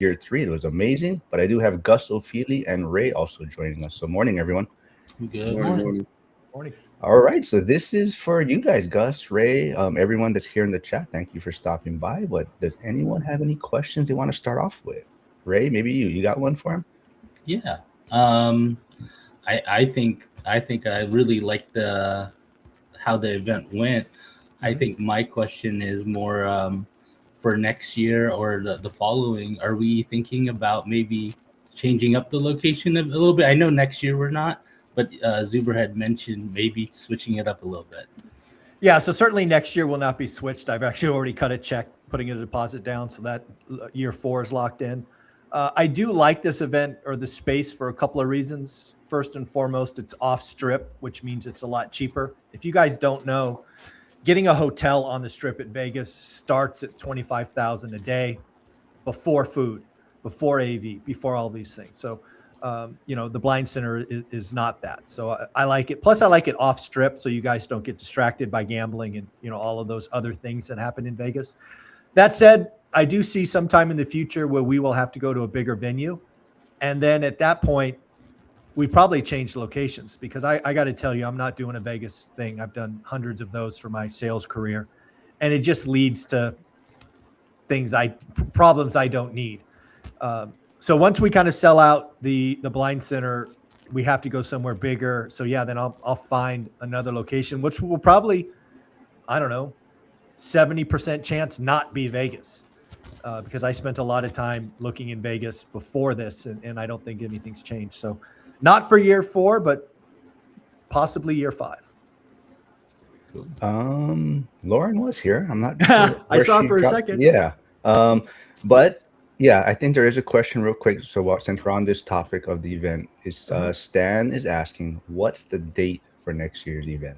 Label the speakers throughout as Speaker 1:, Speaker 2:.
Speaker 1: year three. It was amazing. But I do have Gus O'Feely and Ray also joining us. So morning, everyone.
Speaker 2: Good
Speaker 3: Morning,
Speaker 2: morning.
Speaker 3: morning.
Speaker 4: Morning.
Speaker 1: All right, so this is for you guys, Gus, Ray, everyone that's here in the chat. Thank you for stopping by. But does anyone have any questions they want to start off with? Ray, maybe you got one for him?
Speaker 2: Yeah. Um, I think I really like the how the event went. I
Speaker 4: Mhm.
Speaker 2: think my question is more for next year or the following. Are we thinking about maybe changing up the location a little bit? I know next year we're not, but Zuber had mentioned maybe switching it up a little bit.
Speaker 4: Yeah, so certainly next year will not be switched. I've actually already cut a check, putting a deposit down, so that year 4 is locked in. I do like this event or the space for a couple of reasons. First and foremost, it's off strip, which means it's a lot cheaper. If you guys don't know, getting a hotel on the strip at Vegas starts at 25,000 a day before food, before AV, before all these things. So, the blind center is not that. So I like it. Plus, I like it off strip, so you guys don't get distracted by gambling and all of those other things that happen in Vegas. That said, I do see sometime in the future where we will have to go to a bigger venue, and then at that point, we probably change locations because I got to tell you, I'm not doing a Vegas thing. I've done hundreds of those for my sales career, and it just leads to problems I don't need. So once we kind of sell out the blind center, we have to go somewhere bigger. So yeah, then I'll find another location, which will probably, I don't know, 70% chance not be Vegas, because I spent a lot of time looking in Vegas before this, and I don't think anything's changed. So not for year 4, but possibly year 5.
Speaker 2: Cool.
Speaker 1: Lauren was here. I'm not sure
Speaker 4: I
Speaker 1: where
Speaker 4: saw
Speaker 1: she
Speaker 4: for a
Speaker 1: dropped.
Speaker 4: second.
Speaker 1: Yeah. But yeah, I think there is a question real quick. So since we're on this topic of the event, is Stan is asking, what's the date for next year's event?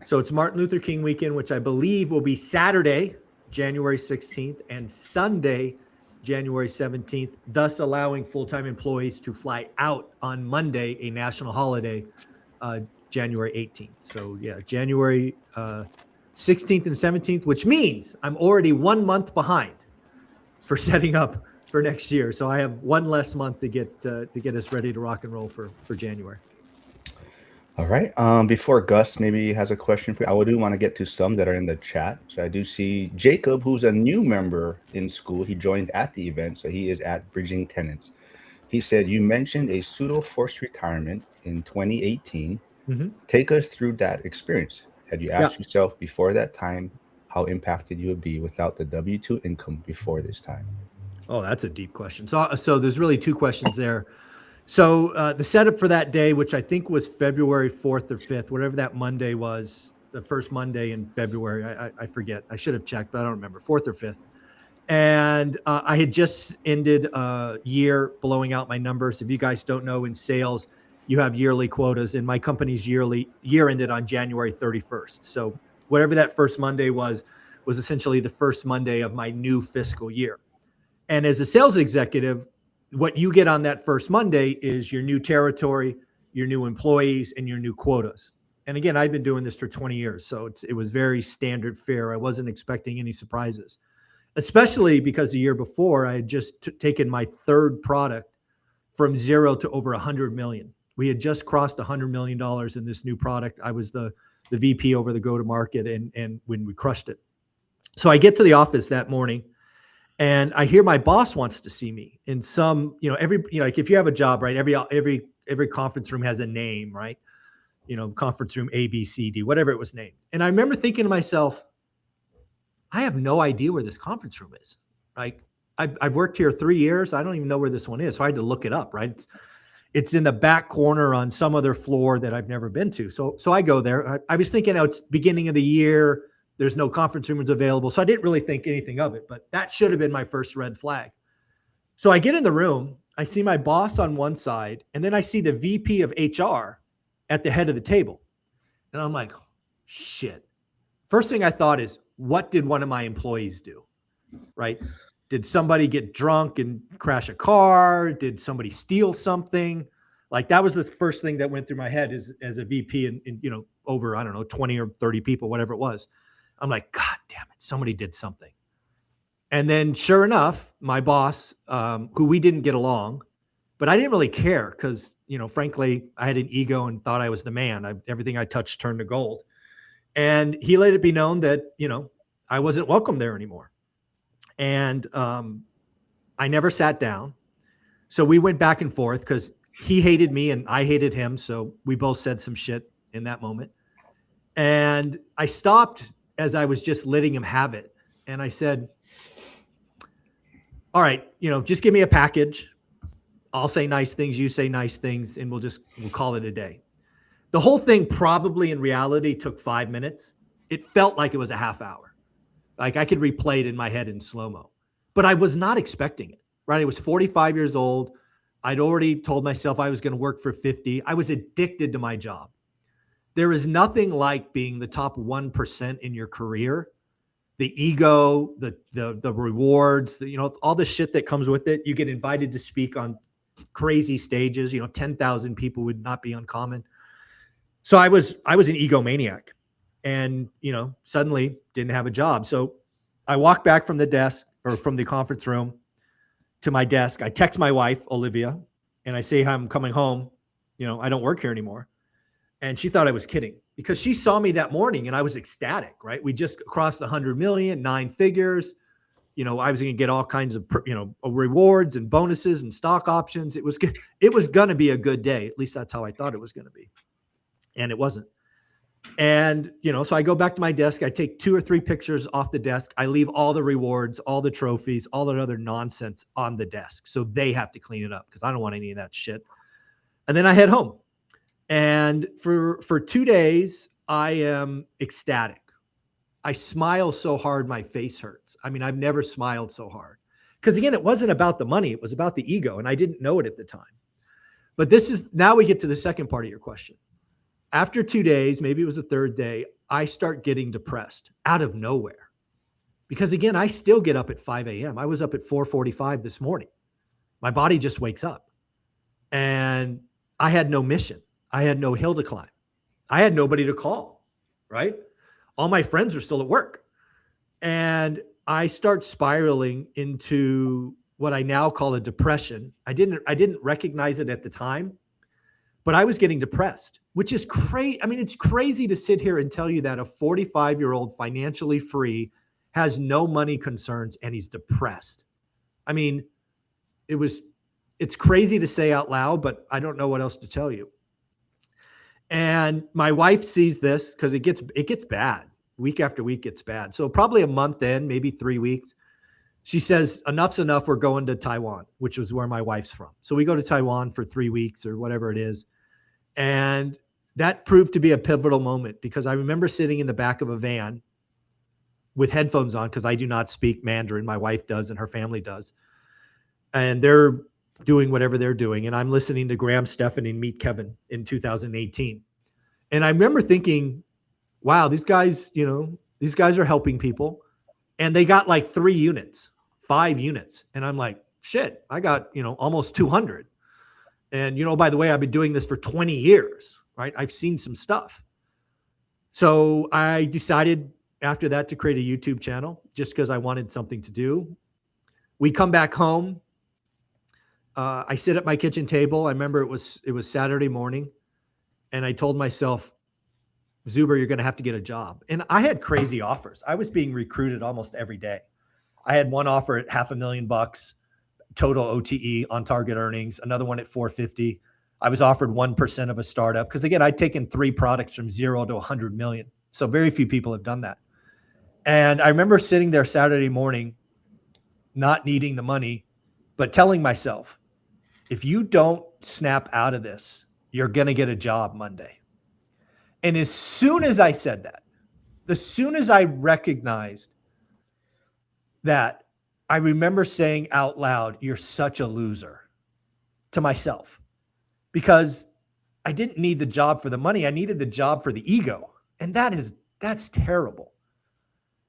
Speaker 4: So it's Martin Luther King weekend, which I believe will be Saturday, January 16th, and Sunday, January 17th, thus allowing full-time employees to fly out on Monday, a national holiday, uh, January 18th. So yeah, January 16th and 17th, which means I'm already 1 month behind for setting up for next year. So I have one less month to get us ready to rock and roll for January.
Speaker 1: All right. Before Gus maybe has a question for you, I do want to get to some that are in the chat. So I do see Jacob, who's a new member in school. He joined at the event, so he is at Bridging Tenants. He said, "You mentioned a pseudo forced retirement in 2018.
Speaker 4: Mm-hmm.
Speaker 1: Take us through that experience. Had you
Speaker 4: Yeah.
Speaker 1: asked yourself before that time how impacted you would be without the W-2 income before this time?"
Speaker 4: Oh, that's a deep question. So there's really two questions there. So the setup for that day, which I think was February 4th or 5th, whatever that Monday was, the first Monday in February, I forget. I should have checked, but I don't remember, 4th or 5th. And I had just ended a year blowing out my numbers. If you guys don't know, in sales, you have yearly quotas, and my company's year ended on January 31st. So whatever that first Monday was essentially the first Monday of my new fiscal year. And as a sales executive, what you get on that first Monday is your new territory, your new employees, and your new quotas. And again, I've been doing this for 20 years, so it was very standard fare. I wasn't expecting any surprises, especially because the year before I had just taken my third product from 0 to over 100 million. We had just crossed $100 million in this new product. I was the VP over the go-to-market, and when we crushed it. So I get to the office that morning, and I hear my boss wants to see me in some, like if you have a job, right? Every conference room has a name, right? Conference room A, B, C, D, whatever it was named. And I remember thinking to myself, I have no idea where this conference room is. Like I've worked here 3 years. I don't even know where this one is. So I had to look it up, right? It's in the back corner on some other floor that I've never been to. So I go there. I was thinking, it's beginning of the year. There's no conference rooms available. So I didn't really think anything of it, but that should have been my first red flag. So I get in the room, I see my boss on one side, and then I see the VP of HR at the head of the table. And I'm like, shit. First thing I thought is, what did one of my employees do? Right? Did somebody get drunk and crash a car? Did somebody steal something? Like that was the first thing that went through my head as a VP and over, I don't know, 20 or 30 people, whatever it was. I'm like, God damn it, somebody did something. And then sure enough, my boss, who we didn't get along, but I didn't really care because, frankly, I had an ego and thought I was the man. Everything I touched turned to gold. And he let it be known that, I wasn't welcome there anymore. And I never sat down. So we went back and forth because he hated me and I hated him. So we both said some shit in that moment. And I stopped as I was just letting him have it. And I said, all right, just give me a package. I'll say nice things, you say nice things, and we'll call it a day. The whole thing probably in reality took 5 minutes. It felt like it was a half hour. Like I could replay it in my head in slow-mo. But I was not expecting it, right? I was 45 years old. I'd already told myself I was going to work for 50. I was addicted to my job. There is nothing like being the top 1% in your career. The ego, the rewards, all the shit that comes with it. You get invited to speak on crazy stages. 10,000 people would not be uncommon. So I was an egomaniac, and suddenly didn't have a job. So I walked back from the desk or from the conference room to my desk. I text my wife, Olivia, and I say I'm coming home. I don't work here anymore. And she thought I was kidding because she saw me that morning and I was ecstatic, right? We just crossed 100 million, 9 figures. I was going to get all kinds of, rewards and bonuses and stock options. It was going to be a good day. At least that's how I thought it was going to be. And it wasn't. And, so I go back to my desk. I take 2 or 3 pictures off the desk. I leave all the rewards, all the trophies, all that other nonsense on the desk. So they have to clean it up because I don't want any of that shit. And then I head home. And for 2 days, I am ecstatic. I smile so hard, my face hurts. I mean, I've never smiled so hard. Because again, it wasn't about the money. It was about the ego. And I didn't know it at the time. But now we get to the second part of your question. After 2 days, maybe it was the third day, I start getting depressed out of nowhere. Because again, I still get up at 5 a.m. I was up at 4:45 this morning. My body just wakes up. And I had no mission. I had no hill to climb. I had nobody to call, right? All my friends are still at work. And I start spiraling into what I now call a depression. I didn't recognize it at the time, but I was getting depressed, which is crazy. I mean, it's crazy to sit here and tell you that a 45-year-old financially free has no money concerns and he's depressed. I mean, it's crazy to say out loud, but I don't know what else to tell you. And my wife sees this because it gets bad. Week after week gets bad. So probably a month in, maybe 3 weeks, she says, enough's enough. We're going to Taiwan, which is where my wife's from. So we go to Taiwan for 3 weeks or whatever it is. And that proved to be a pivotal moment because I remember sitting in the back of a van with headphones on because I do not speak Mandarin. My wife does and her family does. And they're doing whatever they're doing. And I'm listening to Graham Stephan and Meet Kevin in 2018. And I remember thinking, wow, these guys are helping people. And they got like 3 units, 5 units. And I'm like, shit, I got, almost 200. And, by the way, I've been doing this for 20 years, right? I've seen some stuff. So I decided after that to create a YouTube channel just because I wanted something to do. We come back home. I sit at my kitchen table. I remember it was Saturday morning. And I told myself, Zuber, you're going to have to get a job. And I had crazy offers. I was being recruited almost every day. I had one offer at $500,000 total OTE on target earnings, another one at 450. I was offered 1% of a startup because again, I'd taken 3 products from 0 to 100 million. So very few people have done that. And I remember sitting there Saturday morning, not needing the money, but telling myself, if you don't snap out of this, you're going to get a job Monday. And as soon as I said that, as soon as I recognized that, I remember saying out loud, you're such a loser to myself because I didn't need the job for the money. I needed the job for the ego. And that's terrible.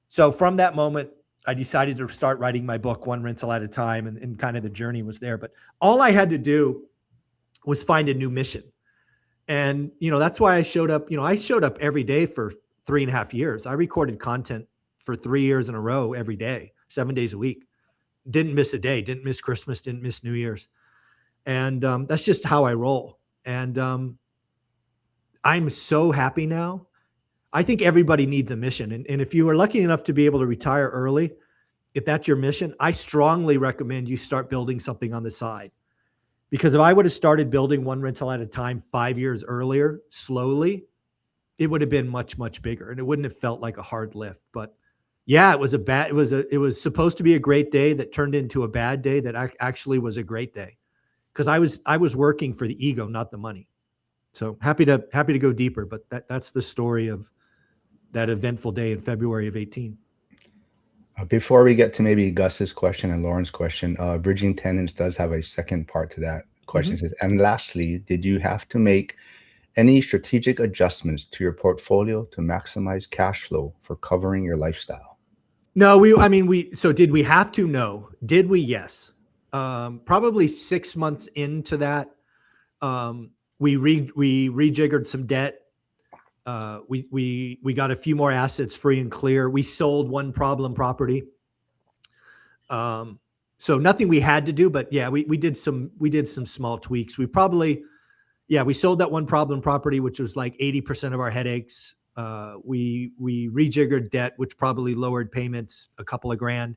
Speaker 4: So from that moment, I decided to start writing my book one rental at a time, and kind of the journey was there. But all I had to do was find a new mission. And, that's why I showed up. I showed up every day for 3.5 years. I recorded content for 3 years in a row every day. 7 days a week. Didn't miss a day, didn't miss Christmas, didn't miss New Year's. And that's just how I roll. And I'm so happy now. I think everybody needs a mission. And if you are lucky enough to be able to retire early, if that's your mission, I strongly recommend you start building something on the side. Because if I would have started building one rental at a time 5 years earlier, slowly, it would have been much, much bigger. And it wouldn't have felt like a hard lift. But yeah, it was supposed to be a great day that turned into a bad day that actually was a great day. Because I was working for the ego, not the money. So happy to go deeper, but that's the story of that eventful day in February of 18.
Speaker 1: Before we get to maybe Gus's question and Lauren's question, Bridging Tenants does have a second part to that question. It says, and lastly, did you have to make any strategic adjustments to your portfolio to maximize cash flow for covering your lifestyle?
Speaker 4: No, so did we have to? No. Did we? Yes. Probably 6 months into that, we rejiggered some debt. We got a few more assets free and clear. We sold one problem property. So nothing we had to do, but yeah, we did some small tweaks. We sold that one problem property, which was like 80% of our headaches. We rejiggered debt, which probably lowered payments a couple of grand.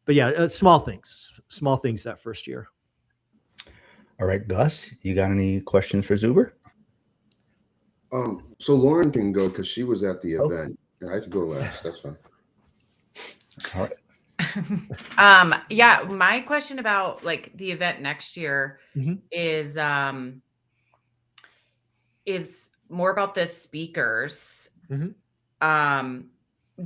Speaker 4: But yeah, small things that first year.
Speaker 1: All right, Gus, you got any questions for Zuber?
Speaker 3: So Lauren can go because she was at the event. I could go last. That's fine.
Speaker 1: All right.
Speaker 5: Yeah, my question about like the event next year is more about the speakers.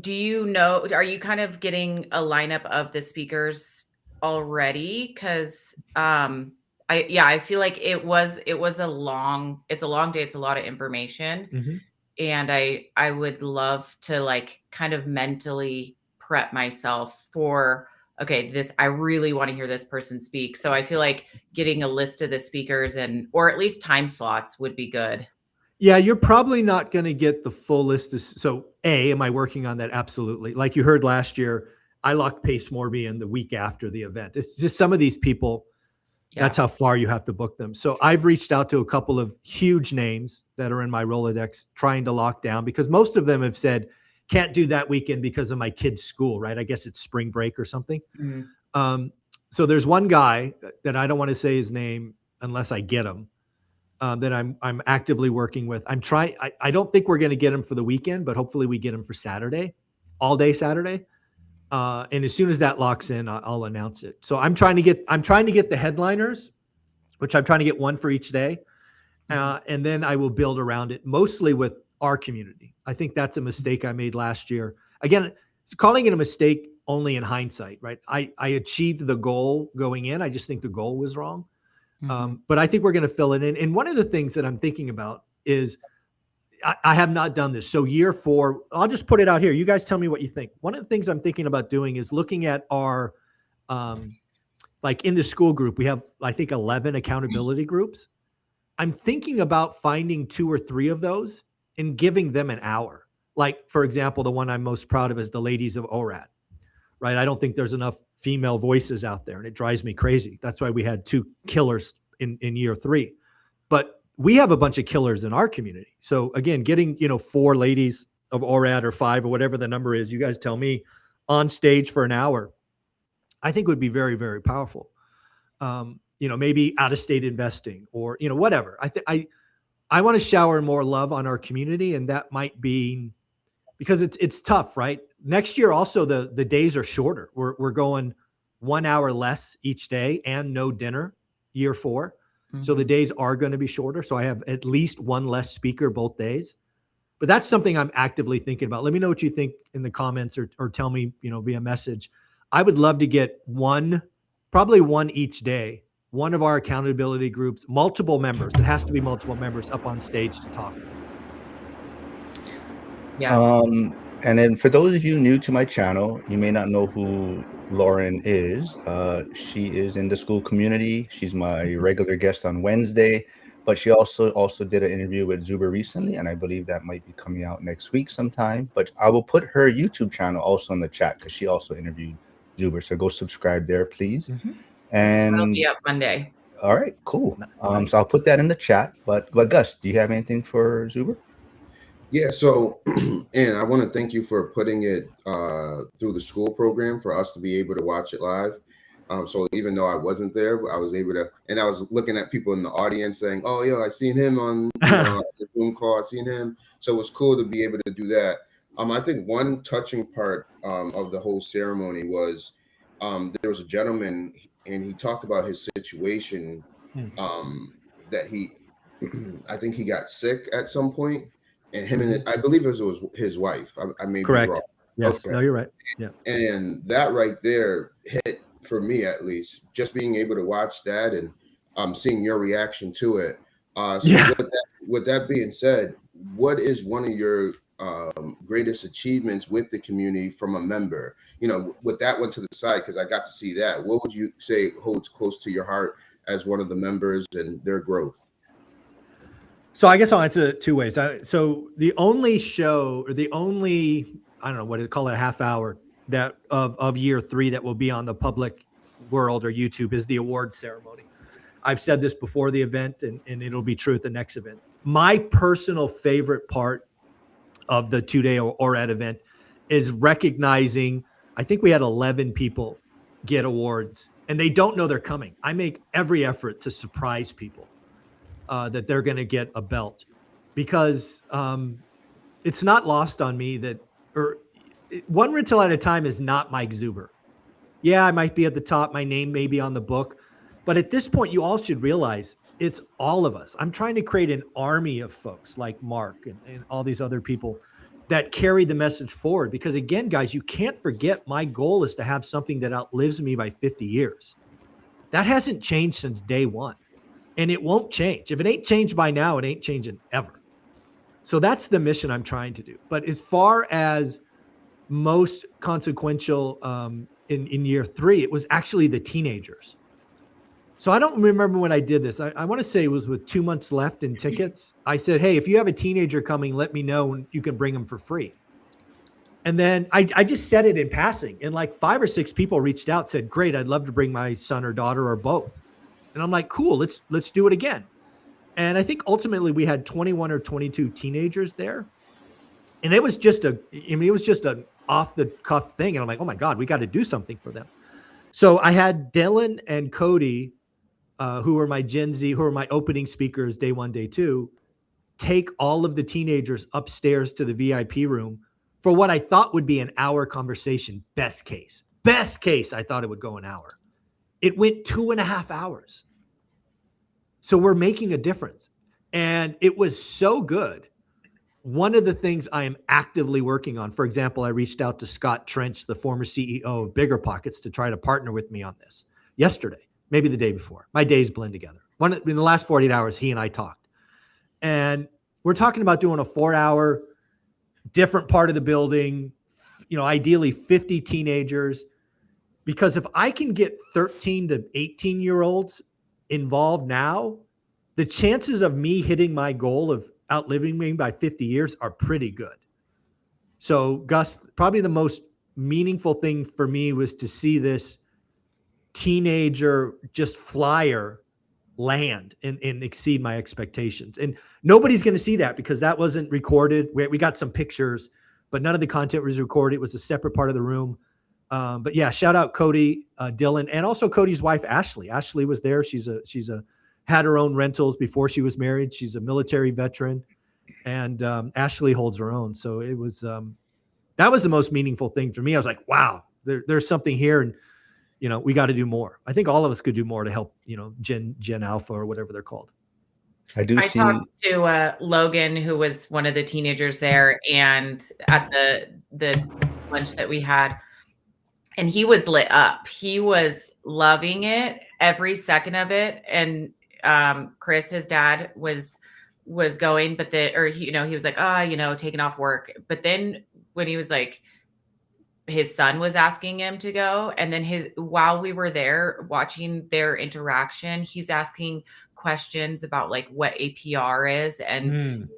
Speaker 5: Do you know, are you kind of getting a lineup of the speakers already? Because I feel like it's a long day. It's a lot of information. And I would love to like kind of mentally prep myself for, okay, I really want to hear this person speak. So I feel like getting a list of the speakers or at least time slots would be good.
Speaker 4: Yeah, you're probably not going to get the full list. So am I working on that? Absolutely. Like you heard last year, I locked Pace Morby in the week after the event. It's just some of these people, that's how far you have to book them. So I've reached out to a couple of huge names that are in my Rolodex trying to lock down, because most of them have said, can't do that weekend because of my kid's school, right? I guess it's spring break or something. So there's one guy that I don't want to say his name unless I get him, that I'm actively working with. I don't think we're going to get him for the weekend, but hopefully we get him for Saturday, all day Saturday. And as soon as that locks in, I'll announce it. So I'm trying to get the headliners, which I'm trying to get one for each day. And then I will build around it, mostly with our community. I think that's a mistake I made last year. Again, calling it a mistake only in hindsight, right? I achieved the goal going in. I just think the goal was wrong. But I think we're going to fill it in. And one of the things that I'm thinking about is I have not done this. So year 4, I'll just put it out here. You guys tell me what you think. One of the things I'm thinking about doing is looking at our, like in the school group, we have, I think, 11 accountability groups. I'm thinking about finding 2 or 3 of those and giving them an hour. Like, for example, the one I'm most proud of is the ladies of ORAT, right? I don't think there's enough female voices out there, and it drives me crazy. That's why we had 2 killers in year 3. But we have a bunch of killers in our community. So again, getting, 4 ladies of ORAD or 5 or whatever the number is, you guys tell me, on stage for an hour, I think would be very, very powerful. Maybe out of state investing or, whatever. I want to shower more love on our community, and that might be because it's tough, right? Next year, also the days are shorter. We're going 1 hour less each day and no dinner, year 4. So the days are going to be shorter. So I have at least 1 less speaker both days. But that's something I'm actively thinking about. Let me know what you think in the comments or tell me, via message. I would love to get probably one each day, one of our accountability groups, multiple members. It has to be multiple members up on stage to talk.
Speaker 5: Yeah.
Speaker 1: And then for those of you new to my channel, you may not know who Lauren is. She is in the school community. She's my regular guest on Wednesday, but she also did an interview with Zuber recently, and I believe that might be coming out next week sometime. But I will put her YouTube channel also in the chat because she also interviewed Zuber. So go subscribe there, please.
Speaker 4: Mhm.
Speaker 5: It'll
Speaker 1: And
Speaker 5: be up Monday.
Speaker 1: all right, cool.
Speaker 4: Nice.
Speaker 1: So I'll put that in the chat. But Gus, do you have anything for Zuber?
Speaker 3: Yeah, so and I want to thank you for putting it through the school program for us to be able to watch it live. So even though I wasn't there, I was able to, and I was looking at people in the audience saying, "Oh, yo, I seen him on the Zoom call. I seen him." So it was cool to be able to do that. I think one touching part of the whole ceremony was there was a gentleman, and he talked about his situation that he, I think he got sick at some point, and him and I believe it was his wife. I may be
Speaker 4: Correct.
Speaker 3: wrong.
Speaker 4: Yes.
Speaker 3: Okay.
Speaker 4: No, you're right. Yeah.
Speaker 3: And that right there hit for me, at least, just being able to watch that and seeing your reaction to it. So
Speaker 4: Yeah.
Speaker 3: with that being said, what is one of your greatest achievements with the community from a member? You know, with that one to the side, because I got to see that. What would you say holds close to your heart as one of the members and their growth?
Speaker 4: So I guess I'll answer it two ways. So the only show, or the only, I don't know what to call it, a half hour that of year 3 that will be on the public world or YouTube is the award ceremony. I've said this before the event, and it'll be true at the next event. My personal favorite part of the 2-day ORAD event is recognizing, I think we had 11 people get awards, and they don't know they're coming. I make every effort to surprise people that they're going to get a belt, because it's not lost on me that, or one rental at a time is not Mike Zuber. Yeah, I might be at the top. My name may be on the book. But at this point, you all should realize it's all of us. I'm trying to create an army of folks like Mark and all these other people that carry the message forward. Because again, guys, you can't forget my goal is to have something that outlives me by 50 years. That hasn't changed since day one. And it won't change. If it ain't changed by now, it ain't changing ever. So that's the mission I'm trying to do. But as far as most consequential in year 3, it was actually the teenagers. So I don't remember when I did this. I want to say it was with 2 months left in tickets. I said, hey, if you have a teenager coming, let me know and you can bring them for free. And then I just said it in passing. And like 5 or 6 people reached out, said, great, I'd love to bring my son or daughter or both. And I'm like, cool, let's do it again. And I think ultimately we had 21 or 22 teenagers there. And it was just an off the cuff thing. And I'm like, oh my God, we got to do something for them. So I had Dylan and Cody, who were my Gen Z, who were my opening speakers, day 1, day 2, take all of the teenagers upstairs to the VIP room for what I thought would be an hour conversation. Best case, I thought it would go an hour. It went 2.5 hours. So we're making a difference. And it was so good. One of the things I am actively working on, for example, I reached out to Scott Trench, the former CEO of Bigger Pockets, to try to partner with me on this yesterday, maybe the day before. My days blend together. In the last 48 hours, he and I talked. And we're talking about doing a 4-hour, different part of the building, ideally 50 teenagers. Because if I can get 13 to 18-year-olds involved now, the chances of me hitting my goal of outliving me by 50 years are pretty good. So, Gus, probably the most meaningful thing for me was to see this teenager just flyer land and exceed my expectations. And nobody's going to see that because that wasn't recorded. We got some pictures, but none of the content was recorded. It was a separate part of the room. But yeah, shout out Cody, Dylan, and also Cody's wife, Ashley. Ashley was there. She's had her own rentals before she was married. She's a military veteran, and Ashley holds her own. So it was that was the most meaningful thing for me. I was like, wow, there's something here, and we got to do more. I think all of us could do more to help, Gen Alpha or whatever they're called.
Speaker 5: I talked to Logan, who was one of the teenagers there, and at the lunch that we had, and he was lit up. He was loving it, every second of it. And Chris, his dad, was going, but he was like, taking off work. But then when he was like, his son was asking him to go, and then while we were there watching their interaction, he's asking questions about like what APR is and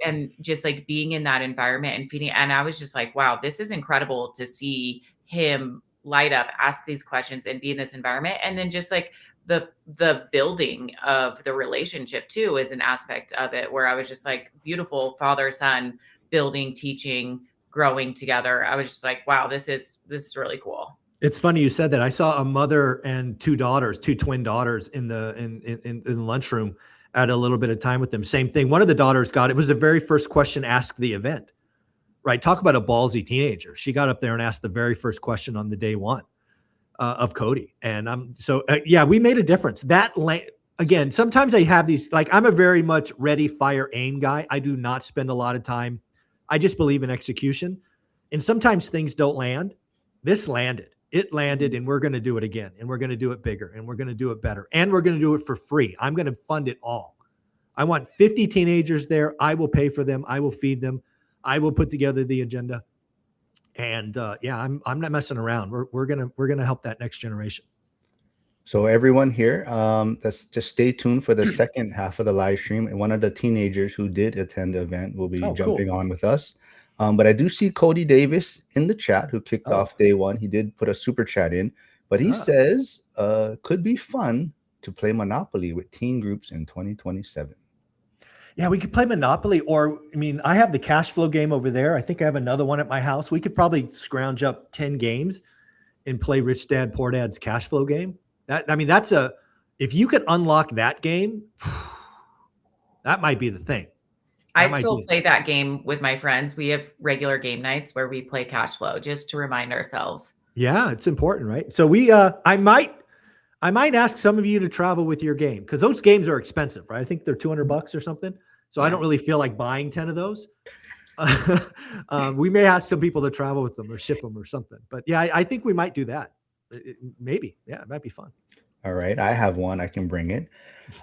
Speaker 5: just like being in that environment and feeding. And I was just like, wow, this is incredible to see him light up, ask these questions, and be in this environment. And then just like the building of the relationship too is an aspect of it, where I was just like, beautiful father son building, teaching, growing together. I was just like, wow, this is really cool.
Speaker 4: It's funny you said that. I saw a mother and two twin daughters in the lunchroom at a little bit of time with them. Same thing. One of the daughters it was the very first question asked the event, right? Talk about a ballsy teenager. She got up there and asked the very first question on the day one of Cody. And yeah, we made a difference. Again, sometimes I have these, like, I'm a very much ready, fire, aim guy. I do not spend a lot of time. I just believe in execution. And sometimes things don't land. This landed. It landed, and we're going to do it again. And we're going to do it bigger, and we're going to do it better. And we're going to do it for free. I'm going to fund it all. I want 50 teenagers there. I will pay for them. I will feed them. I will put together the agenda. And yeah, I'm not messing around. We're gonna help that next generation.
Speaker 1: So everyone here, let's just stay tuned for the second half of the live stream. And one of the teenagers who did attend the event will be jumping on with us. But I do see Cody Davis in the chat, who kicked off day one. He did put a super chat in, but he says could be fun to play Monopoly with teen groups in 2027.
Speaker 4: Yeah, we could play Monopoly, or, I mean, I have the cash flow game over there. I think I have another one at my house. We could probably scrounge up 10 games and play Rich Dad, Poor Dad's cash flow game. If you could unlock that game, that might be the thing.
Speaker 5: I still play that game with my friends. We have regular game nights where we play cash flow just to remind ourselves.
Speaker 4: Yeah, it's important, right? So I might ask some of you to travel with your game, because those games are expensive, right? I think they're $200 or something. So yeah. I don't really feel like buying 10 of those. We may ask some people to travel with them or ship them or something. But yeah, I think we might do that. Maybe. Yeah, it might be fun.
Speaker 1: All right. I have one. I can bring it.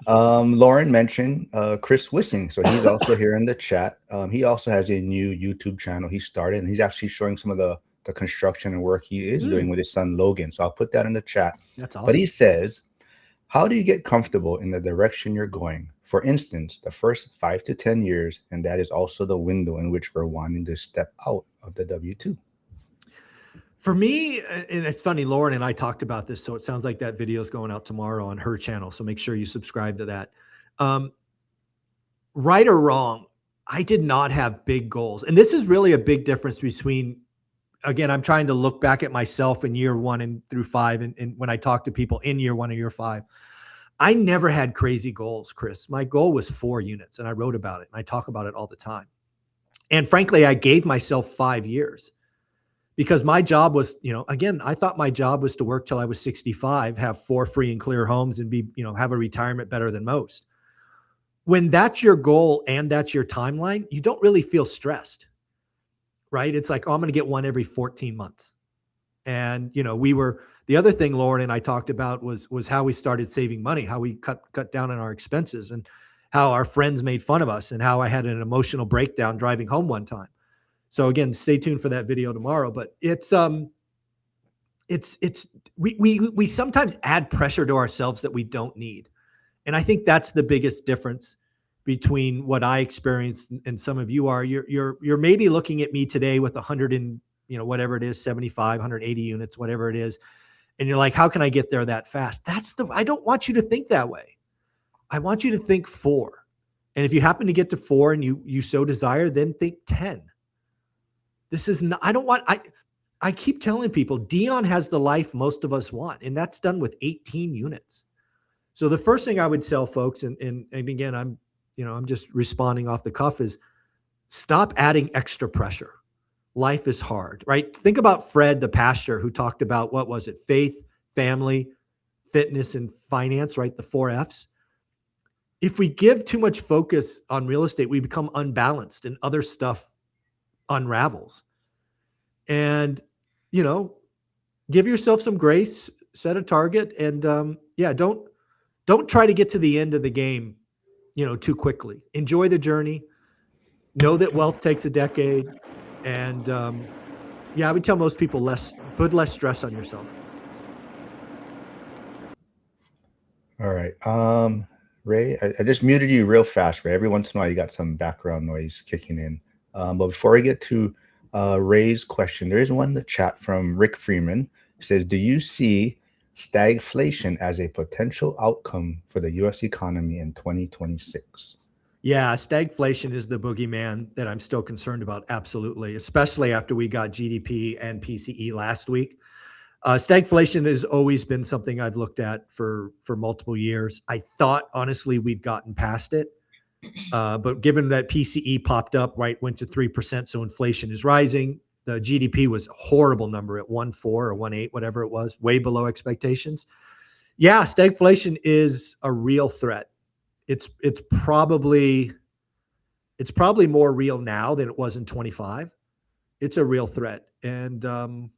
Speaker 1: Lauren mentioned Chris Wissing. So he's also here in the chat. He also has a new YouTube channel he started, and he's actually showing some of the construction and work he is doing with his son Logan. So I'll put that in the chat.
Speaker 4: That's awesome.
Speaker 1: But he says, how do you get comfortable in the direction you're going? For instance, the first 5 to 10 years, and that is also the window in which we're wanting to step out of the W-2.
Speaker 4: For me, and it's funny, Lauren and I talked about this, so it sounds like that video is going out tomorrow on her channel. So make sure you subscribe to that. Right or wrong, I did not have big goals. And this is really a big difference between, again, I'm trying to look back at myself in year 1 and through 5. And when I talk to people in year 1 and year 5, I never had crazy goals, Chris. My goal was 4 units, and I wrote about it, and I talk about it all the time. And frankly, I gave myself 5 years because my job was, again, I thought my job was to work till I was 65, have 4 free and clear homes, and be, have a retirement better than most. When that's your goal and that's your timeline, you don't really feel stressed. Right? It's like, I'm going to get one every 14 months. And, the other thing Lauren and I talked about was how we started saving money, how we cut down on our expenses, and how our friends made fun of us, and how I had an emotional breakdown driving home one time. So again, stay tuned for that video tomorrow. But we sometimes add pressure to ourselves that we don't need. And I think that's the biggest difference between what I experienced and some of you are. You're maybe looking at me today with 100 and whatever it is, 75, 180 units, whatever it is, and you're like, how can I get there that fast? I don't want you to think that way. I want you to think 4, and if you happen to get to 4 and you so desire, then think 10. This is not. I keep telling people, Dion has the life most of us want, and that's done with 18 units. So the first thing I would tell folks, and again, I'm just responding off the cuff, is stop adding extra pressure. Life is hard, right? Think about Fred, the pastor, who talked about, what was it? Faith, family, fitness, and finance, right? The 4 F's. If we give too much focus on real estate, we become unbalanced and other stuff unravels. And, give yourself some grace, set a target, and don't try to get to the end of the game, too quickly. Enjoy the journey. Know that wealth takes a decade. And I would tell most people put less stress on yourself.
Speaker 1: All right. Ray, I just muted you real fast, Ray. Every once in a while you got some background noise kicking in. But before we get to Ray's question, there is one in the chat from Rick Freeman. It says, do you see stagflation as a potential outcome for the U.S. economy in 2026?
Speaker 4: Yeah, stagflation is the boogeyman that I'm still concerned about. Absolutely, especially after we got GDP and PCE last week. Stagflation has always been something I've looked at for multiple years. I thought honestly we'd gotten past it, but given that PCE popped up, right, went to 3%, so inflation is rising. The GDP was a horrible number at 1.4 or 1.8, whatever it was, way below expectations. Yeah, stagflation is a real threat. It's probably more real now than it was in 25. It's a real threat, and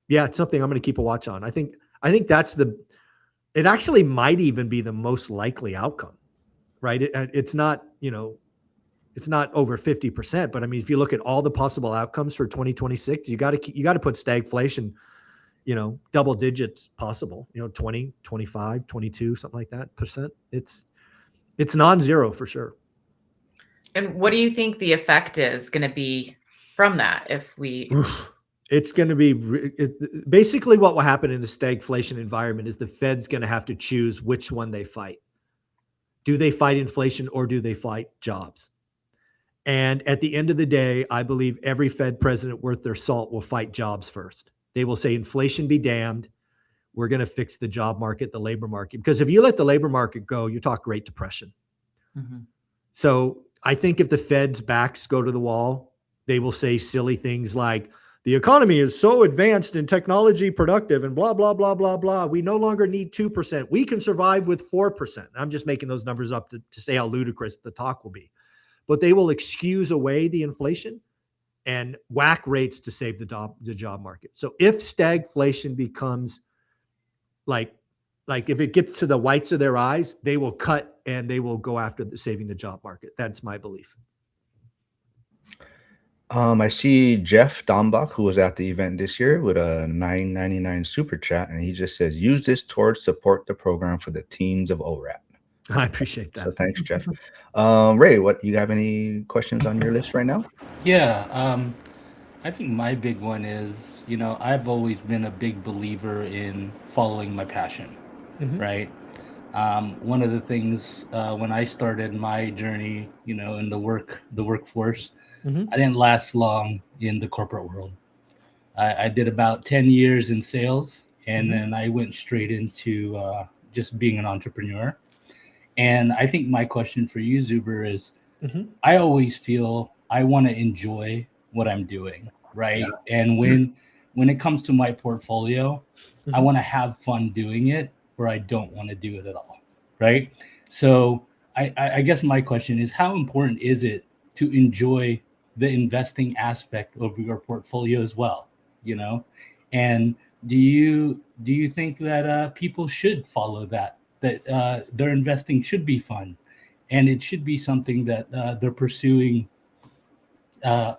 Speaker 4: yeah, it's something I'm going to keep a watch on. I think that's it actually might even be the most likely outcome, right? It's not, it's not over 50%, but I mean, if you look at all the possible outcomes for 2026, you got to put stagflation, double digits possible, 20, 25, 22, something like that percent. It's non-zero for sure.
Speaker 5: And what do you think the effect is going to be from that if we
Speaker 4: It's going to be basically what will happen in the stagflation environment is the Fed's going to have to choose which one they fight. Do they fight inflation or do they fight jobs? And at the end of the day, I believe every Fed president worth their salt will fight jobs first. They will say inflation be damned. We're going to fix the job market, the labor market. Because if you let the labor market go, you talk Great Depression.
Speaker 5: Mm-hmm.
Speaker 4: So I think if the Fed's backs go to the wall, they will say silly things like, the economy is so advanced and technology productive and blah, blah, blah, blah, blah. We no longer need 2%. We can survive with 4%. I'm just making those numbers up to say how ludicrous the talk will be. But they will excuse away the inflation and whack rates to save the job market. So if stagflation becomes like if it gets to the whites of their eyes, they will cut and they will go after saving the job market. That's my belief.
Speaker 1: I see Jeff Dombach, who was at the event this year, with a $9.99 super chat, and he just says, "Use this towards support the program for the teens of ORAT."
Speaker 4: I appreciate that.
Speaker 1: So thanks, Jeff. Ray, what you have any questions on your list right now?
Speaker 2: Yeah, I think my big one is, I've always been a big believer in following my passion, right? One of the things when I started my journey, in the workforce, I didn't last long in the corporate world. I did about 10 years in sales, and then I went straight into just being an entrepreneur. And I think my question for you, Zuber, is I always feel I want to enjoy what I'm doing, right? Yeah. And when it comes to my portfolio, I want to have fun doing it, or I don't want to do it at all, right? So I guess my question is, how important is it to enjoy the investing aspect of your portfolio as well, And do you think that people should follow that their investing should be fun, and it should be something that they're pursuing? I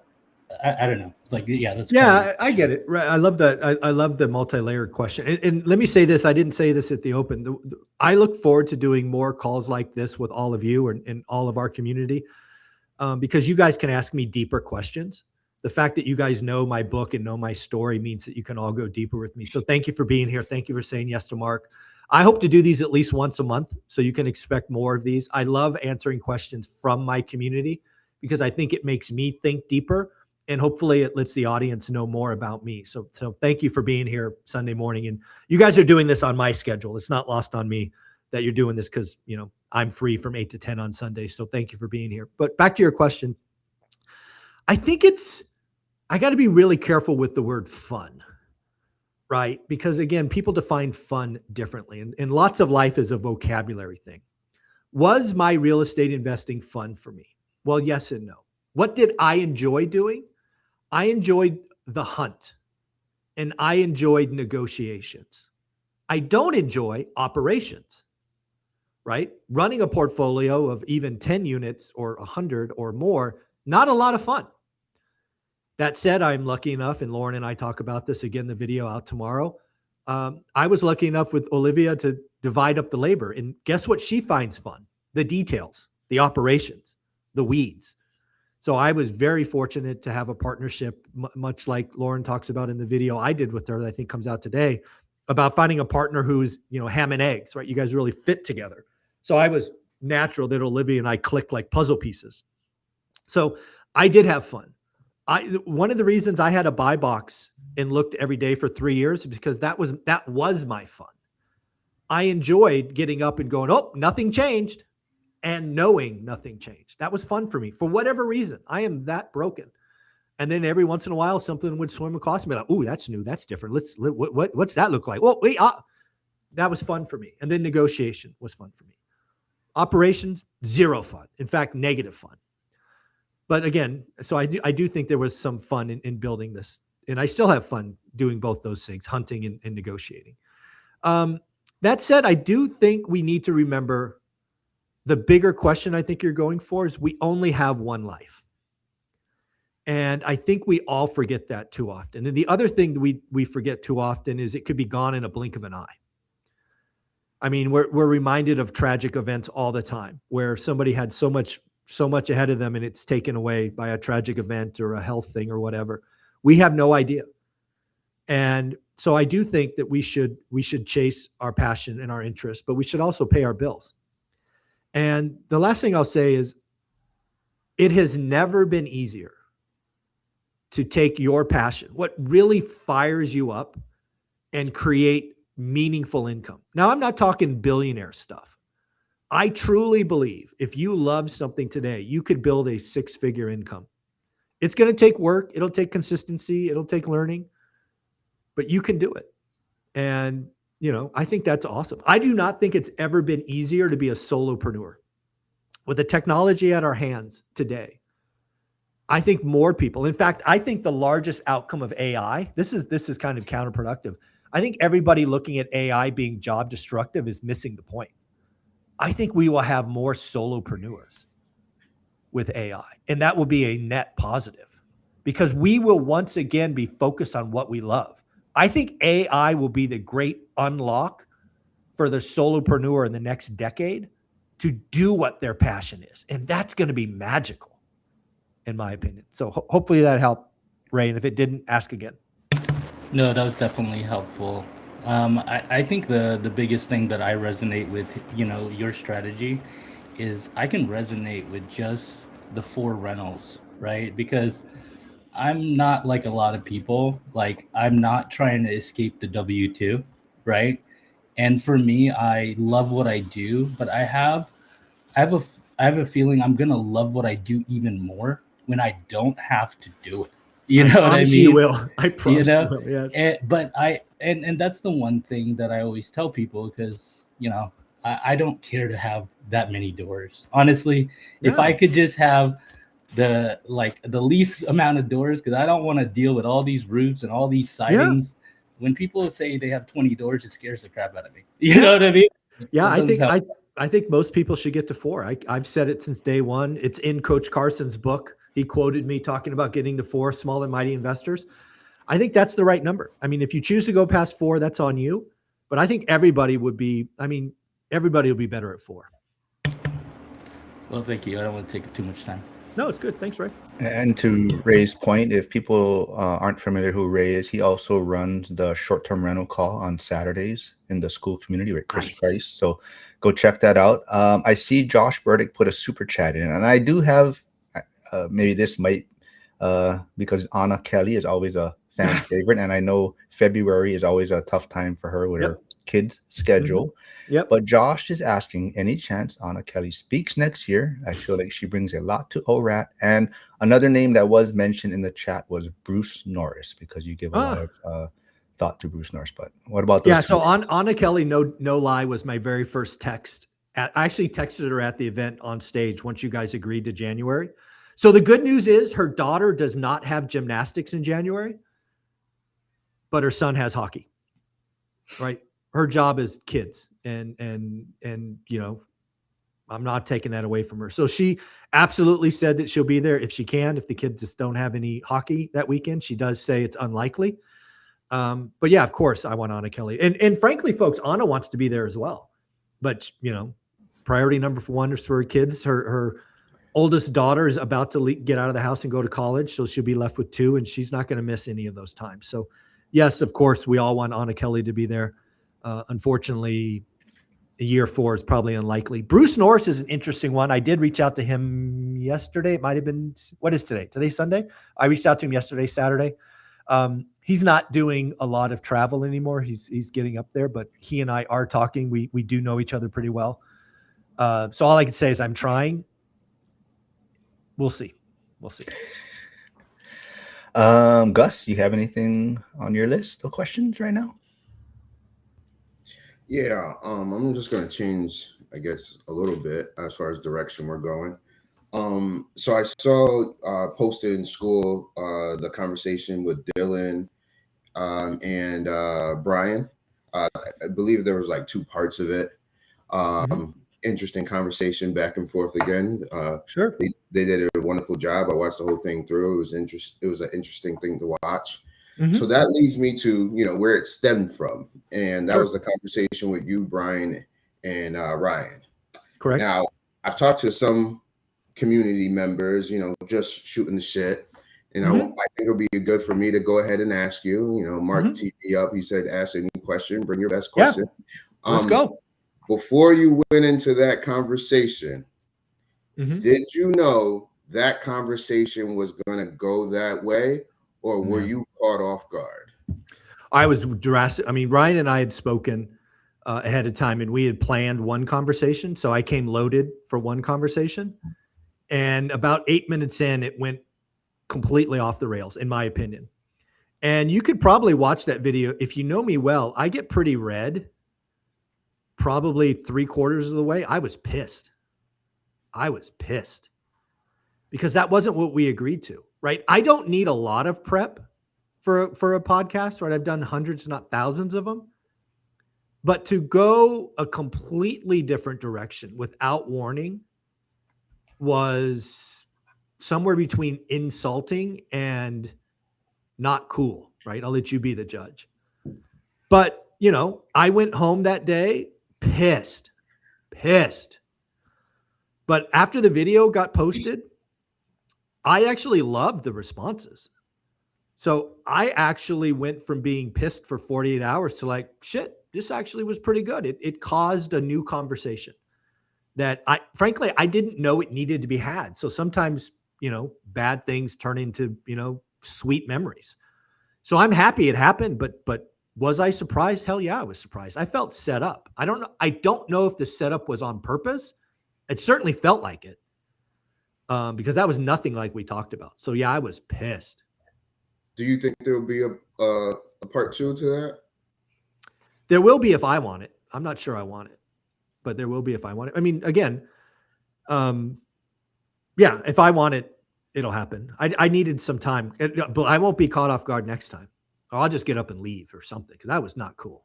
Speaker 2: don't know.
Speaker 4: I get it. Right. I love that. I love the multi-layered question. And let me say this. I didn't say this at the open. I look forward to doing more calls like this with all of you and all of our community, because you guys can ask me deeper questions. The fact that you guys know my book and know my story means that you can all go deeper with me. So thank you for being here. Thank you for saying yes to Mark. I hope to do these at least once a month, so you can expect more of these. I love answering questions from my community because I think it makes me think deeper, and hopefully it lets the audience know more about me. So thank you for being here Sunday morning. And you guys are doing this on my schedule. It's not lost on me that you're doing this because, I'm free from 8 to 10 on Sunday. So thank you for being here. But back to your question. I think I got to be really careful with the word fun, right? Because again, people define fun differently, and lots of life is a vocabulary thing. Was my real estate investing fun for me? Well, yes and no. What did I enjoy doing? I enjoyed the hunt, and I enjoyed negotiations. I don't enjoy operations, right? Running a portfolio of even 10 units or 100 or more, not a lot of fun. That said, I'm lucky enough, and Lauren and I talk about this again, the video out tomorrow. I was lucky enough with Olivia to divide up the labor. And guess what she finds fun? The details, the operations, the weeds. So I was very fortunate to have a partnership, much like Lauren talks about in the video I did with her that I think comes out today, about finding a partner who's, ham and eggs, right? You guys really fit together. So I was natural that Olivia and I clicked like puzzle pieces. So I did have fun. One of the reasons I had a buy box and looked every day for 3 years is because that was my fun. I enjoyed getting up and going, oh, nothing changed, and knowing nothing changed. That was fun for me for whatever reason. I am that broken. And then every once in a while, something would swim across me like, "Ooh, that's new. That's different. What's that look like?" Well, wait, that was fun for me. And then negotiation was fun for me. Operations, zero fun. In fact, negative fun. But again, so I do think there was some fun in building this, and I still have fun doing both those things, hunting and negotiating. That said, I do think we need to remember the bigger question I think you're going for is we only have one life. And I think we all forget that too often. And the other thing that we forget too often is it could be gone in a blink of an eye. I mean, we're reminded of tragic events all the time where somebody had so much ahead of them and it's taken away by a tragic event or a health thing or whatever. We have no idea. And so I do think that we should chase our passion and our interest, but we should also pay our bills. And the last thing I'll say is it has never been easier to take your passion, what really fires you up, and create meaningful income. Now, I'm not talking billionaire stuff. I truly believe if you love something today, you could build a 6-figure income. It's going to take work. It'll take consistency. It'll take learning, but you can do it. And, I think that's awesome. I do not think it's ever been easier to be a solopreneur. With the technology at our hands today, I think more people, in fact, I think the largest outcome of AI, this is kind of counterproductive. I think everybody looking at AI being job destructive is missing the point. I think we will have more solopreneurs with AI, and that will be a net positive because we will once again be focused on what we love. I think AI will be the great unlock for the solopreneur in the next decade to do what their passion is. And that's going to be magical, in my opinion. So hopefully that helped, Ray. And if it didn't, ask again.
Speaker 2: No, that was definitely helpful. I think the biggest thing that I resonate with, your strategy is I can resonate with just the 4 rentals, right? Because I'm not like a lot of people. Like, I'm not trying to escape the W-2, right? And for me, I love what I do, but I have a feeling I'm gonna love what I do even more when I don't have to do it. You know what I mean?
Speaker 4: You will. I promise
Speaker 2: You know,
Speaker 4: you will. Yes.
Speaker 2: And that's the one thing that I always tell people because I don't care to have that many doors. Honestly, if I could just have the least amount of doors, because I don't want to deal with all these roofs and all these sidings. Yeah. When people say they have 20 doors, it scares the crap out of me. You know what I mean?
Speaker 4: Yeah, I think most people should get to 4. I've said it since day one. It's in Coach Carson's book. He quoted me talking about getting to 4 small and mighty investors. I think that's the right number. I mean, if you choose to go past 4, that's on you. But I think everybody will be better at 4.
Speaker 2: Well, thank you. I don't want to take too much time.
Speaker 4: No, it's good. Thanks, Ray.
Speaker 1: And to Ray's point, if people aren't familiar who Ray is, he also runs the short-term rental call on Saturdays in the school community with Chris Price. So go check that out. I see Josh Burdick put a super chat in, and I do have maybe this might because Anna Kelly is always a fan favorite, and I know February is always a tough time for her with her kids' schedule.
Speaker 4: Mm-hmm. Yep.
Speaker 1: But Josh is asking, any chance Anna Kelly speaks next year? I feel like she brings a lot to ORAT. And another name that was mentioned in the chat was Bruce Norris, because you give a lot of thought to Bruce Norris. But what about those?
Speaker 4: Yeah, so Anna Kelly, no lie, was my very first text. I actually texted her at the event on stage once you guys agreed to January. So the good news is her daughter does not have gymnastics in January, but her son has hockey, right? Her job is kids, and I'm not taking that away from her. So she absolutely said that she'll be there if she can. If the kids just don't have any hockey that weekend, she does say it's unlikely. But yeah, of course, I want Anna Kelly, and frankly, folks, Anna wants to be there as well. But priority number 1 is for her kids. Her oldest daughter is about to get out of the house and go to college, so she'll be left with 2, and she's not going to miss any of those times. So, yes, of course, we all want Anna Kelly to be there. Unfortunately, year 4 is probably unlikely. Bruce Norris is an interesting one. I did reach out to him yesterday. It might have been, what is today? Today's Sunday. I reached out to him yesterday, Saturday. He's not doing a lot of travel anymore. He's getting up there, but he and I are talking. We do know each other pretty well. So all I can say is I'm trying. We'll see. We'll see.
Speaker 1: Gus, you have anything on your list of questions right now?
Speaker 3: Yeah, I'm just going to change, I guess, a little bit as far as direction we're going. So I saw posted in school the conversation with Dylan and Brian. I believe there was like 2 parts of it. Interesting conversation back and forth again.
Speaker 4: Sure.
Speaker 3: They did a wonderful job. I watched the whole thing through. It was an interesting thing to watch. So that leads me to, where it stemmed from. And that was the conversation with you, Brian, and Ryan.
Speaker 4: Correct.
Speaker 3: Now, I've talked to some community members, just shooting the shit. I think it'll be good for me to go ahead and ask you, Mark teed me up. He said, ask any question, bring your best question.
Speaker 4: Let's go.
Speaker 3: Before you went into that conversation, did you know that conversation was going to go that way, or were you caught off guard?
Speaker 4: I was drastic. I mean, Ryan and I had spoken ahead of time, and we had planned one conversation. So I came loaded for one conversation. And about 8 minutes in, it went completely off the rails, in my opinion. And you could probably watch that video. If you know me well, I get pretty red probably 3/4 of the way. I was pissed. Because that wasn't what we agreed to, right? I don't need a lot of prep for a podcast, right? I've done hundreds, not thousands of them. But to go a completely different direction without warning was somewhere between insulting and not cool, right? I'll let you be the judge. But, I went home that day pissed. But after the video got posted, I actually loved the responses. So I actually went from being pissed for 48 hours to like, shit, this actually was pretty good. It caused a new conversation that frankly, I didn't know it needed to be had. So sometimes, bad things turn into, sweet memories. So I'm happy it happened, but was I surprised? Hell yeah, I was surprised. I felt set up. I don't know if the setup was on purpose. It certainly felt like it. Because that was nothing like we talked about. So yeah, I was pissed.
Speaker 3: Do you think there will be a part 2 to that?
Speaker 4: There will be if I want it. I'm not sure I want it, but there will be if I want it. I mean, again, yeah, if I want it, it'll happen. I needed some time, but I won't be caught off guard next time. Or I'll just get up and leave or something, because that was not cool.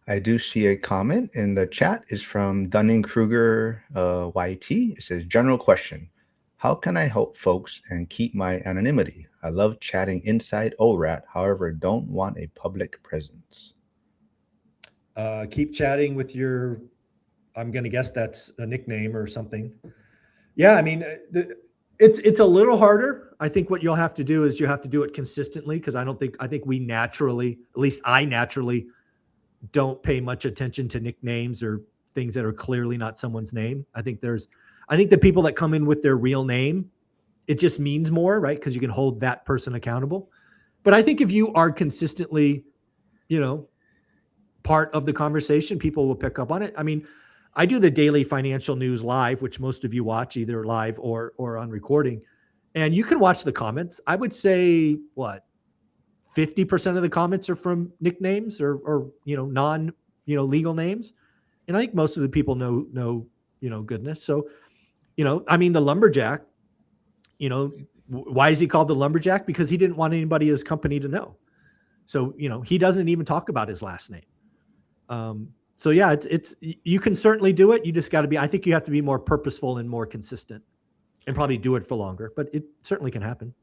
Speaker 1: I do see a comment in the chat. Is from Dunning-Kruger YT. It says, general question. How can I help folks and keep my anonymity? I love chatting inside ORAT, however, don't want a public presence.
Speaker 4: Keep chatting with your, I'm going to guess that's a nickname or something. Yeah, I mean, it's a little harder. I think what you'll have to do is you have to do it consistently, because I think we naturally, at least I naturally, don't pay much attention to nicknames or things that are clearly not someone's name. I think the people that come in with their real name, it just means more, right? Because you can hold that person accountable. But I think if you are consistently, part of the conversation, people will pick up on it. I mean, I do the daily financial news live, which most of you watch either live or on recording. And you can watch the comments. I would say 50% of the comments are from nicknames or non legal names. And I think most of the people know goodness. So, I mean, the lumberjack, why is he called the lumberjack? Because he didn't want anybody in his company to know. So, he doesn't even talk about his last name. So yeah, it's you can certainly do it. You just got to be, I think you have to be more purposeful and more consistent and probably do it for longer, but it certainly can happen.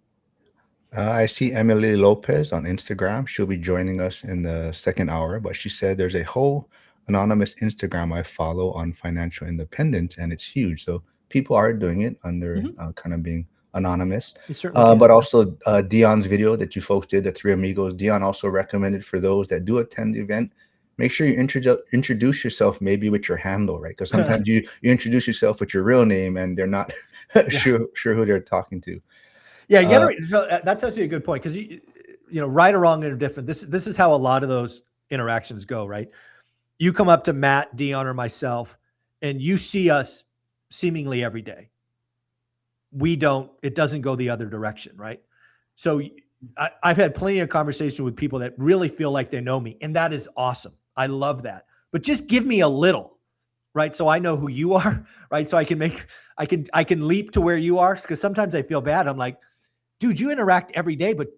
Speaker 1: I see Emily Lopez on Instagram. She'll be joining us in the second hour, but she said there's a whole anonymous Instagram I follow on financial independence, and it's huge. So people are doing it under kind of being anonymous.
Speaker 4: You certainly can.
Speaker 1: But also Dion's video that you folks did, the Three Amigos. Dion also recommended for those that do attend the event, make sure you introduce yourself maybe with your handle, right? Because sometimes you introduce yourself with your real name and they're not sure who they're talking to.
Speaker 4: Yeah, you gotta, so that's actually a good point, because right or wrong, they're different. This is how a lot of those interactions go, right? You come up to Matt, Dion, or myself, and you see us seemingly every day. We don't. It doesn't go the other direction, right? So I've had plenty of conversation with people that really feel like they know me, and that is awesome. I love that. But just give me a little, right? So I know who you are, right? So I can leap to where you are, because sometimes I feel bad. I'm like, dude, you interact every day, but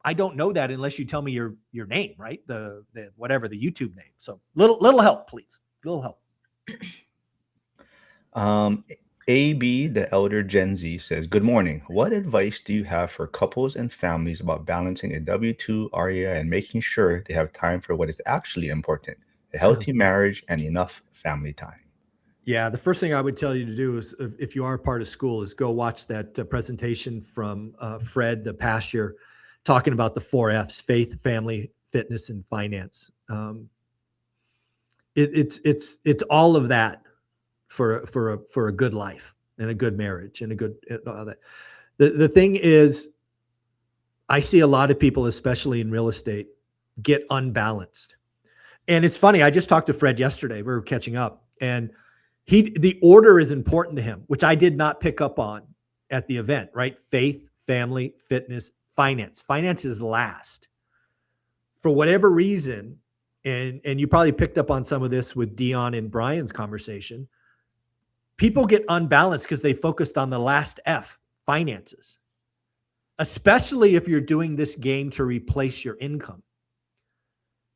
Speaker 4: I don't know that unless you tell me your name, right? The whatever, the YouTube name. So little help, please. Little help.
Speaker 1: AB, the elder Gen Z, says, "Good morning. What advice do you have for couples and families about balancing a W-2 REI and making sure they have time for what is actually important, a healthy marriage and enough family time?"
Speaker 4: Yeah, the first thing I would tell you to do is, if you are part of school, is go watch that presentation from Fred, the past year, talking about the 4 F's: faith, family, fitness, and finance. It's all of that for a good life and a good marriage and a good all that. The thing is, I see a lot of people, especially in real estate, get unbalanced. And it's funny, I just talked to Fred yesterday. We were catching up, and the order is important to him, which I did not pick up on at the event, right? Faith, family, fitness, finance. Finance is last. For whatever reason, and you probably picked up on some of this with Dion and Brian's conversation, people get unbalanced because they focused on the last F, finances, especially if you're doing this game to replace your income.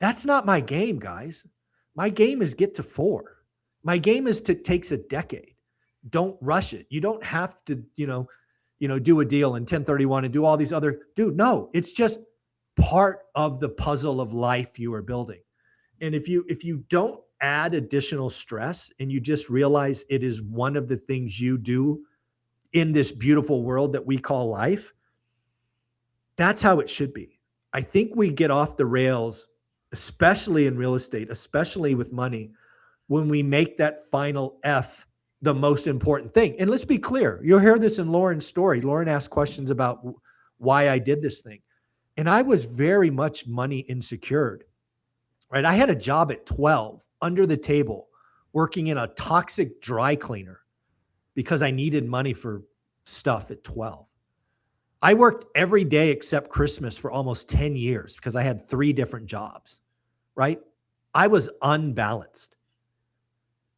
Speaker 4: That's not my game, guys. My game is get to 4. My game takes a decade. Don't rush it. You don't have to, do a deal in 1031 and do all these other, dude, no, it's just part of the puzzle of life you are building. And if you don't add additional stress and you just realize it is one of the things you do in this beautiful world that we call life, that's how it should be. I think we get off the rails, especially in real estate, especially with money, when we make that final F the most important thing. And let's be clear, you'll hear this in Lauren's story. Lauren asked questions about why I did this thing. And I was very much money insecure, right? I had a job at 12 under the table working in a toxic dry cleaner because I needed money for stuff at 12. I worked every day except Christmas for almost 10 years because I had 3 different jobs, right? I was unbalanced.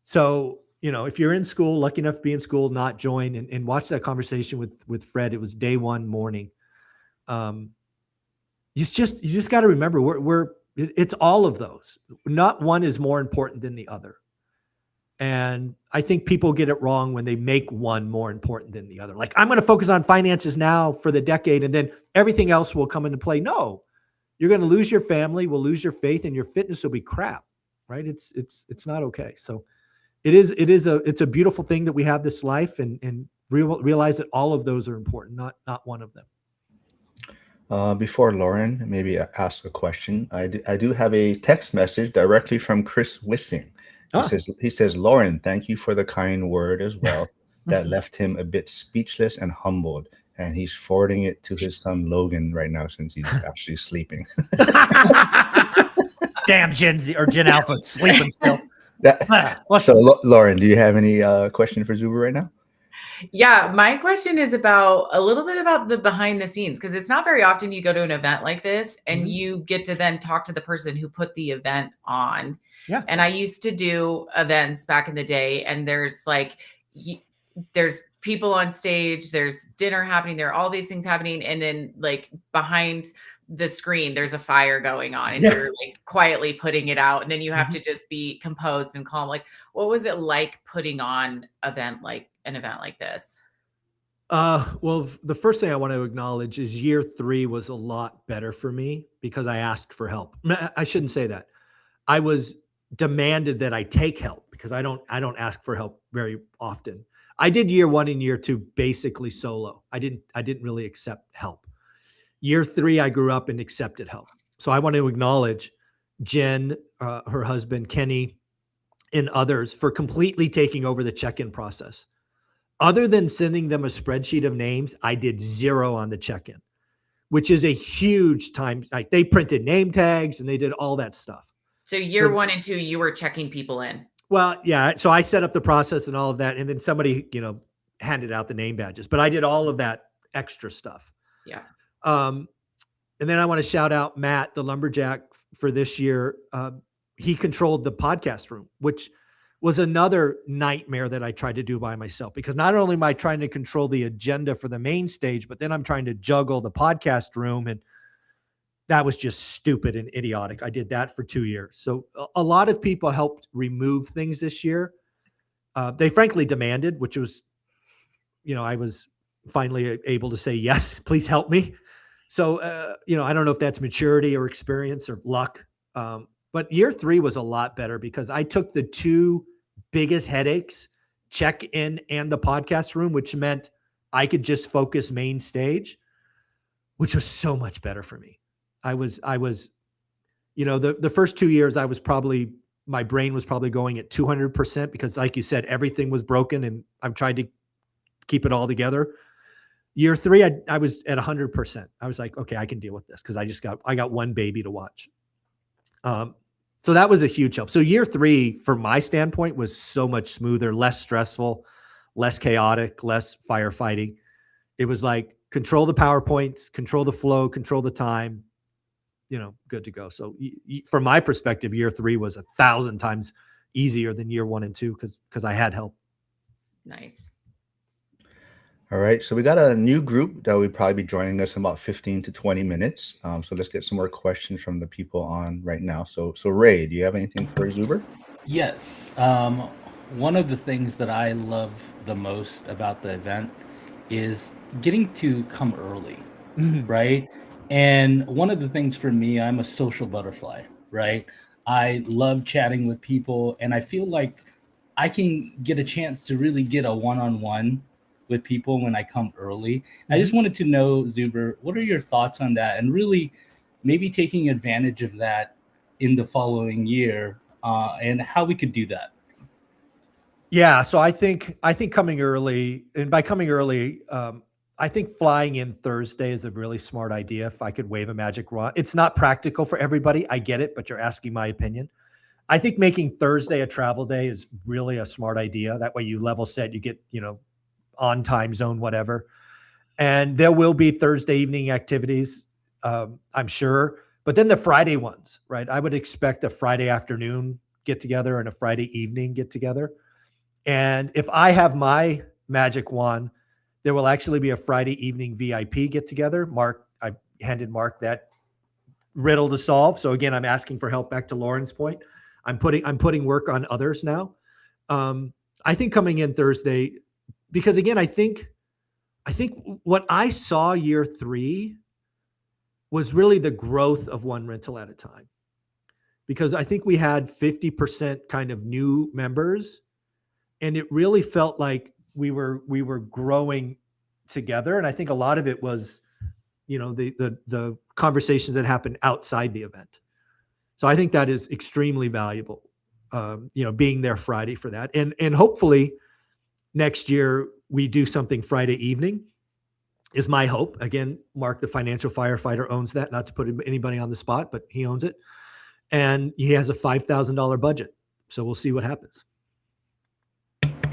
Speaker 4: So, if you're in school, lucky enough to be in school, not join, and watch that conversation with Fred. It was day 1 morning. You just got to remember it's all of those. Not one is more important than the other. And I think people get it wrong when they make one more important than the other. Like, I'm going to focus on finances now for the decade, and then everything else will come into play. No, you're going to lose your family, will lose your faith, and your fitness will be crap, right? It's not okay. So it's a beautiful thing that we have this life, and realize that all of those are important, not one of them.
Speaker 1: Before Lauren maybe ask a question, I do have a text message directly from Chris Wissing. He says, "Lauren, thank you for the kind word as well. That left him a bit speechless and humbled. And he's forwarding it to his son Logan right now since he's actually sleeping."
Speaker 4: Damn Gen Z or Gen Alpha sleeping still.
Speaker 1: So Lauren, do you have any question for Zuber right now?
Speaker 5: Yeah, my question is about a little bit about the behind the scenes, because it's not very often you go to an event like this and you get to then talk to the person who put the event on.
Speaker 4: Yeah.
Speaker 5: And I used to do events back in the day, and there's people on stage, there's dinner happening, there are all these things happening, and then like behind the screen there's a fire going on, and you're like quietly putting it out, and then you have to just be composed and calm. Like, what was it like putting on an event like this?
Speaker 4: Well, the first thing I want to acknowledge is year 3 was a lot better for me because I asked for help. I shouldn't say that. I was demanded that I take help because I don't ask for help very often. I did year 1 and year 2 basically solo. I didn't really accept help. Year 3, I grew up and accepted help. So I want to acknowledge Jen, her husband, Kenny, and others for completely taking over the check-in process. Other than sending them a spreadsheet of names, I did 0 on the check-in, which is a huge time. Like they printed name tags and they did all that stuff.
Speaker 5: So year 1 and 2, you were checking people in.
Speaker 4: Well, yeah. So I set up the process and all of that. And then somebody, handed out the name badges, but I did all of that extra stuff.
Speaker 5: Yeah.
Speaker 4: And then I want to shout out Matt, the lumberjack, for this year. He controlled the podcast room, which was another nightmare that I tried to do by myself, because not only am I trying to control the agenda for the main stage, but then I'm trying to juggle the podcast room. And that was just stupid and idiotic. I did that for 2 years. So a lot of people helped remove things this year. They frankly demanded, which was, I was finally able to say, yes, please help me. So, I don't know if that's maturity or experience or luck. But year 3 was a lot better because I took the 2 biggest headaches, check-in and the podcast room, which meant I could just focus main stage, which was so much better for me. I was, the first 2 years my brain was probably going at 200% because, like you said, everything was broken and I've tried to keep it all together. Year 3, I was at 100%. I was like, okay, I can deal with this because I got one baby to watch. So that was a huge help. So year 3, from my standpoint, was so much smoother, less stressful, less chaotic, less firefighting. It was like control the PowerPoints, control the flow, control the time, good to go. So from my perspective, year 3 was 1,000 times easier than year 1 and 2 because I had help.
Speaker 5: Nice.
Speaker 1: All right, so we got a new group that will probably be joining us in about 15 to 20 minutes. So let's get some more questions from the people on right now. So Ray, do you have anything for Zuber?
Speaker 2: Yes. One of the things that I love the most about the event is getting to come early, right? And one of the things for me, I'm a social butterfly, right? I love chatting with people, and I feel like I can get a chance to really get a one-on-one with people when I come early. I just wanted to know, Zuber, what are your thoughts on that? And really maybe taking advantage of that in the following year, and how we could do that.
Speaker 4: Yeah. So I think coming early, and by coming early, I think flying in Thursday is a really smart idea. If I could wave a magic wand, it's not practical for everybody. I get it, but you're asking my opinion. I think making Thursday a travel day is really a smart idea. That way you level set, you get, on time zone, whatever. And there will be Thursday evening activities, I'm sure. But then the Friday ones, right? I would expect a Friday afternoon get together and a Friday evening get together. And if I have my magic wand, there will actually be a Friday evening VIP get together. I handed Mark that riddle to solve. So again, I'm asking for help. Back to Lauren's point, I'm putting work on others now. I think coming in Thursday, because again, I think what I saw year 3 was really the growth of one rental at a time, because I think we had 50% kind of new members, and it really felt like we were growing together. And I think a lot of it was, the conversations that happened outside the event. So I think that is extremely valuable, being there Friday for that. And hopefully next year we do something Friday evening is my hope. Again, Mark, the financial firefighter, owns that, not to put anybody on the spot, but he owns it. And he has a $5,000 budget. So we'll see what happens.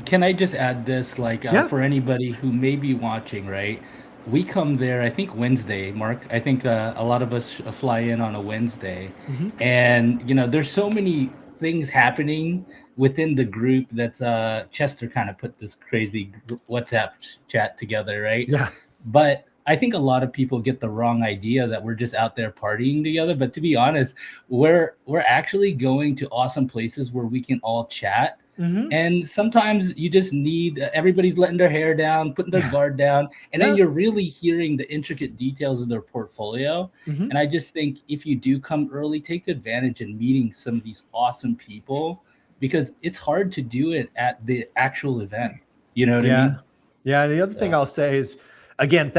Speaker 2: Can I just add this, for anybody who may be watching, right? We come there, I think Wednesday, Mark. I think a lot of us fly in on a Wednesday. And, there's so many things happening within the group that Chester kind of put this crazy WhatsApp chat together, right?
Speaker 4: Yeah.
Speaker 2: But I think a lot of people get the wrong idea that we're just out there partying together. But to be honest, we're actually going to awesome places where we can all chat.
Speaker 4: Mm-hmm.
Speaker 2: And sometimes you just need everybody's letting their hair down, putting their
Speaker 4: Yeah.
Speaker 2: guard down, and then
Speaker 4: Yeah.
Speaker 2: you're really hearing the intricate details of their portfolio.
Speaker 4: Mm-hmm.
Speaker 2: And I just think if you do come early, take advantage in meeting some of these awesome people because it's hard to do it at the actual event. You know what I
Speaker 4: Yeah.
Speaker 2: mean?
Speaker 4: Yeah. And the other thing
Speaker 2: Yeah.
Speaker 4: I'll say is, again,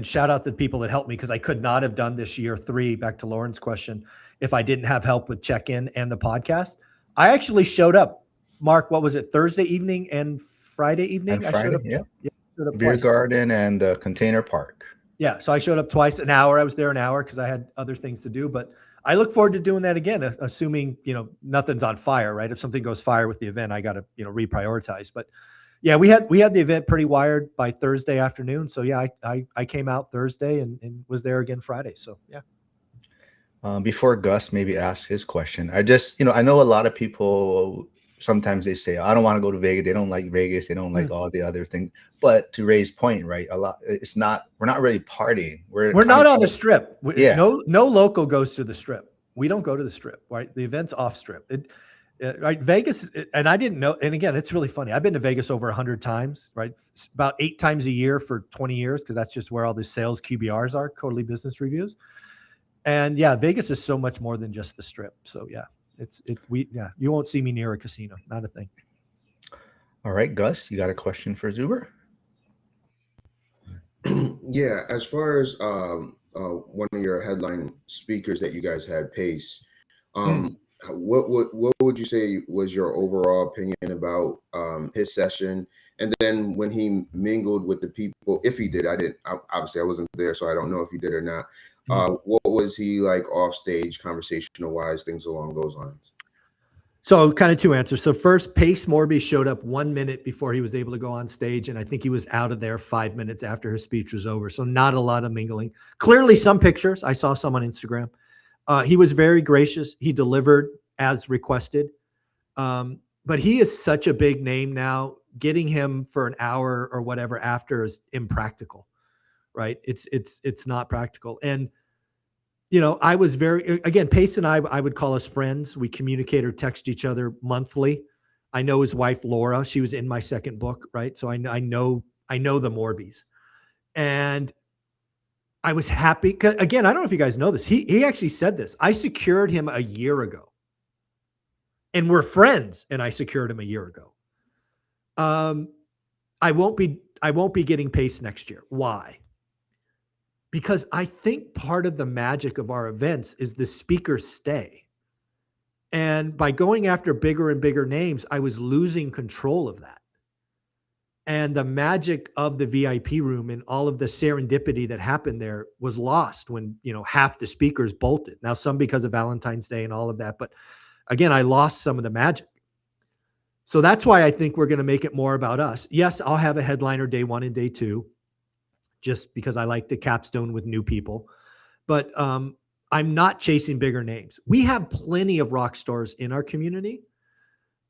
Speaker 4: shout out to the people that helped me because I could not have done this year 3, back to Lauren's question, if I didn't have help with check-in and the podcast. I actually showed up, Mark, what was it, Thursday evening and Friday
Speaker 1: And
Speaker 4: evening? I showed
Speaker 1: Friday,
Speaker 4: up,
Speaker 1: yeah,
Speaker 4: showed up
Speaker 1: beer
Speaker 4: twice.
Speaker 1: garden and the container park.
Speaker 4: Yeah. So I showed up twice, an hour. I was there an hour because I had other things to do. But I look forward to doing that again, assuming, nothing's on fire, right? If something goes fire with the event, I got to, reprioritize. But yeah, we had the event pretty wired by Thursday afternoon. So yeah, I came out Thursday and was there again Friday. So yeah.
Speaker 1: Before Gus maybe asks his question, I just, I know a lot of people sometimes they say, I don't want to go to Vegas. They don't like Vegas. They don't like all the other things. But to Ray's point, right? We're not really partying. We're kind
Speaker 4: not
Speaker 1: of
Speaker 4: on the strip.
Speaker 1: Yeah.
Speaker 4: No local goes to the strip. We don't go to the strip, right? The event's off strip. Right. Vegas, and I didn't know. And again, it's really funny. I've been to Vegas over 100 times, right? About 8 times a year for 20 years, because that's just where all the sales QBRs are, quarterly business reviews. And yeah, Vegas is so much more than just the strip. So yeah, you won't see me near a casino. Not a thing.
Speaker 1: All right, Gus, you got a question for Zuber?
Speaker 3: Yeah, as far as one of your headline speakers that you guys had, Pace, what would you say was your overall opinion about his session? And then when he mingled with the people, if he did, obviously I wasn't there, so I don't know if he did or not. What was he like off stage, conversational wise, things along those lines?
Speaker 4: So kind of 2 answers. So first, Pace Morby showed up 1 minute before he was able to go on stage. And I think he was out of there 5 minutes after his speech was over. So not a lot of mingling. Clearly some pictures. I saw some on Instagram. He was very gracious. He delivered as requested. But he is such a big name now. Getting him for an hour or whatever after is impractical, right? It's not practical. And I was again, Pace and I would call us friends. We communicate or text each other monthly. I know his wife, Laura. She was in my second book, right? So I know the Morbies. And I was happy. 'Cause again, I don't know if you guys know this. He actually said this. I secured him a year ago. And we're friends, and I secured him a year ago. I won't be getting Pace next year. Why? Because I think part of the magic of our events is the speakers stay. And by going after bigger and bigger names, I was losing control of that. And the magic of the VIP room and all of the serendipity that happened there was lost when, half the speakers bolted. Now, some because of Valentine's Day and all of that. But again, I lost some of the magic. So that's why I think we're going to make it more about us. Yes, I'll have a headliner day 1 and day 2. Just because I like to capstone with new people. But I'm not chasing bigger names. We have plenty of rock stars in our community.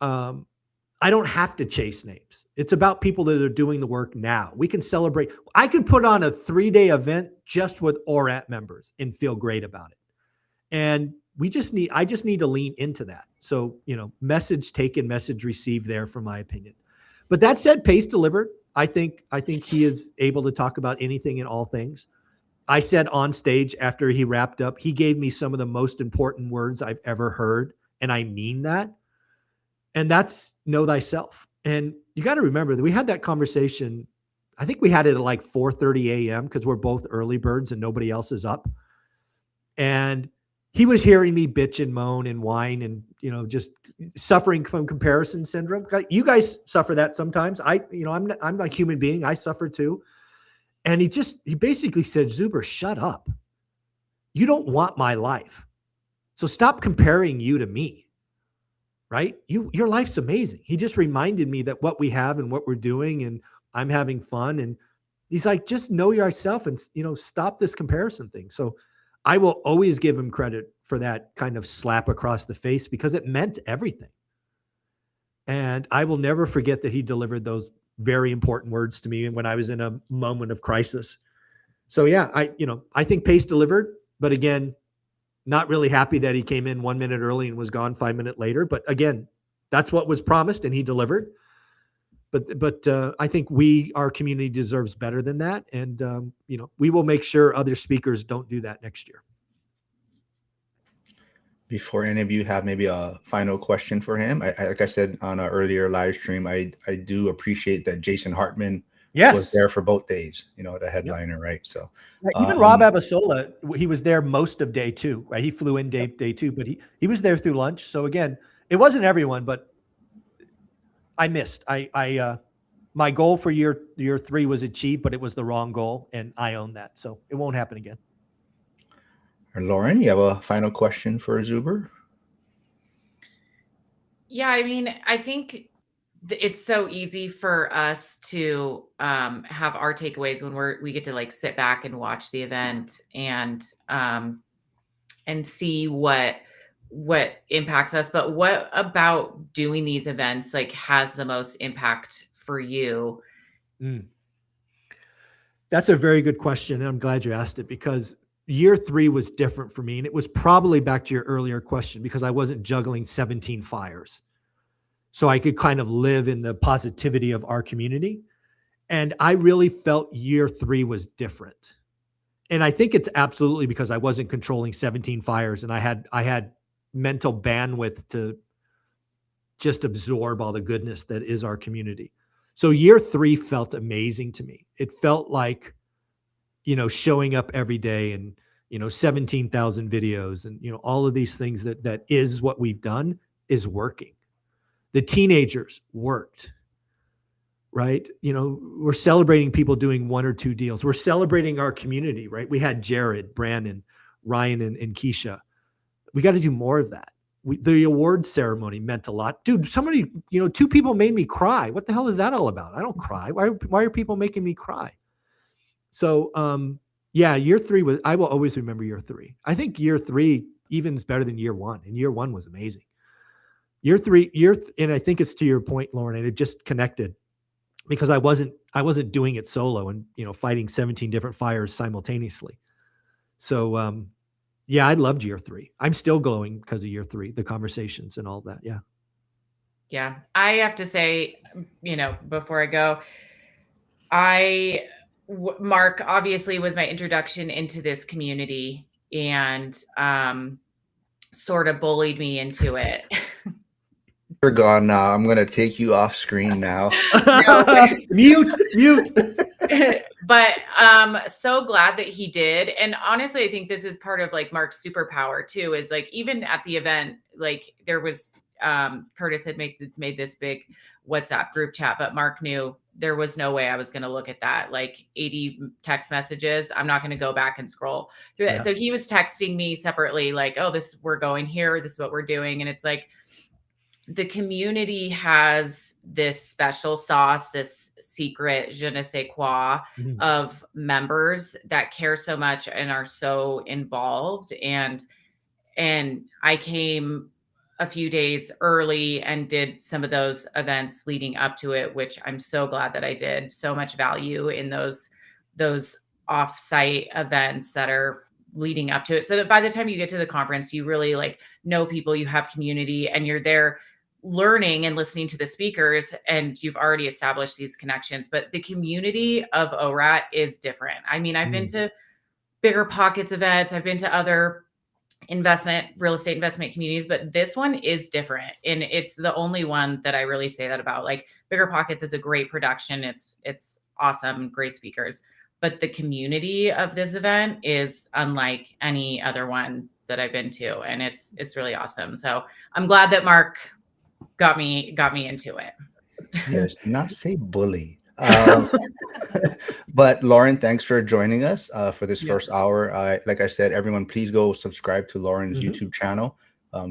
Speaker 4: I don't have to chase names. It's about people that are doing the work now. We can celebrate. I could put on a 3-day event just with ORAT members and feel great about it. And I just need to lean into that. So, message taken, message received there, from my opinion. But that said, Pace delivered. I think he is able to talk about anything and all things. I said on stage after he wrapped up, he gave me some of the most important words I've ever heard. And I mean that. And that's know thyself. And you got to remember that we had that conversation. I think we had it at like 4:30 a.m. because we're both early birds and nobody else is up. And he was hearing me bitch and moan and whine and, just suffering from comparison syndrome. You guys suffer that sometimes. I'm a human being. I suffer too. And he basically said, Zuber, shut up. You don't want my life. So stop comparing you to me, right? Your life's amazing. He just reminded me that what we have and what we're doing, and I'm having fun. And he's like, just know yourself and, stop this comparison thing. So I will always give him credit for that kind of slap across the face because it meant everything. And I will never forget that he delivered those very important words to me when I was in a moment of crisis. So yeah, I think pace delivered, but again, not really happy that he came in 1 minute early and was gone 5 minutes later. But again, that's what was promised, and he delivered. But I think our community deserves better than that, and we will make sure other speakers don't do that next year.
Speaker 1: Before any of you have maybe a final question for him, like I said on an earlier live stream, I do appreciate that Jason Hartman was there for both days. The headliner, right? So
Speaker 4: even Rob Abasola, he was there most of day 2, right? He flew in day 2, but he was there through lunch. So again, it wasn't everyone, but I missed. My goal for year 3 was achieved, but it was the wrong goal, and I own that. So it won't happen again.
Speaker 1: Lauren, you have a final question for Zuber?
Speaker 5: Yeah, I mean, I think it's so easy for us to have our takeaways when we get to like sit back and watch the event and see what impacts us. But what about doing these events like has the most impact for you?
Speaker 4: That's a very good question, and I'm glad you asked it, because year 3 was different for me, and it was probably back to your earlier question, because I wasn't juggling 17 fires. So I could kind of live in the positivity of our community. And I really felt year 3 was different. And I think it's absolutely because I wasn't controlling 17 fires, and I had mental bandwidth to just absorb all the goodness that is our community. So year 3 felt amazing to me. It felt like, showing up every day and, 17,000 videos and, all of these things that is what we've done is working. The teenagers worked, right? We're celebrating people doing 1 or 2 deals. We're celebrating our community, right? We had Jared, Brandon, Ryan, and Keisha. We got to do more of that. The award ceremony meant a lot. Dude, somebody, 2 people made me cry. What the hell is that all about? I don't cry. Why are people making me cry? So, yeah, year 3 I will always remember year 3. I think year 3 even is better than year 1. And year 1 was amazing. Year 3, and I think it's to your point, Lauren, and it just connected because I wasn't doing it solo and, fighting 17 different fires simultaneously. So, yeah, I loved year 3. I'm still glowing because of year 3, the conversations and all that. Yeah.
Speaker 5: Yeah. I have to say, before I go, Mark obviously was my introduction into this community and sort of bullied me into it.
Speaker 1: You're gone now. I'm going to take you off screen now.
Speaker 4: Mute.
Speaker 5: But so glad that he did. And honestly, I think this is part of like Mark's superpower too, is like even at the event, like there was Curtis had made this big WhatsApp group chat, but Mark knew there was no way I was going to look at that, like 80 text messages. I'm not going to go back and scroll through that. Yeah. So he was texting me separately, like, oh, we're going here. This is what we're doing. And it's like, the community has this special sauce, this secret je ne sais quoi of members that care so much and are so involved. And I came a few days early and did some of those events leading up to it, which I'm so glad that I did. So much value in those off-site events that are leading up to it. So that by the time you get to the conference, you really like know people, you have community, and you're there learning and listening to the speakers, and you've already established these connections. But the community of ORAT is different. I mean, I've been to Bigger Pockets events. I've been to other real estate investment communities, but this one is different. And it's the only one that I really say that about. Like Bigger Pockets is a great production. It's awesome, great speakers. But the community of this event is unlike any other one that I've been to. And it's really awesome. So I'm glad that Mark got me into it.
Speaker 1: Yes, not say bully. But Lauren, thanks for joining us for this first hour. Like I said, everyone, please go subscribe to Lauren's YouTube channel.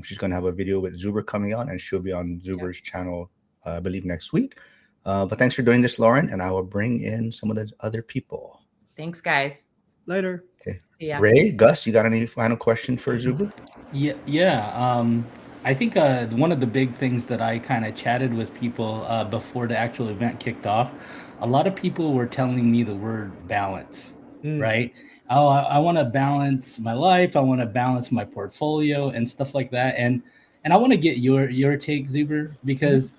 Speaker 1: She's going to have a video with Zuber coming on, and she'll be on Zuber's channel, I believe, next week. But thanks for doing this, Lauren, and I will bring in some of the other people.
Speaker 5: Thanks, guys.
Speaker 4: Later.
Speaker 1: Okay.
Speaker 5: Yeah.
Speaker 1: Ray, Gus, you got any final question for Zuber?
Speaker 2: Yeah. I think one of the big things that I kind of chatted with people before the actual event kicked off, a lot of people were telling me the word balance. right? Oh, I want to balance my life. I want to balance my portfolio and stuff like that. And I want to get your take, Zuber, because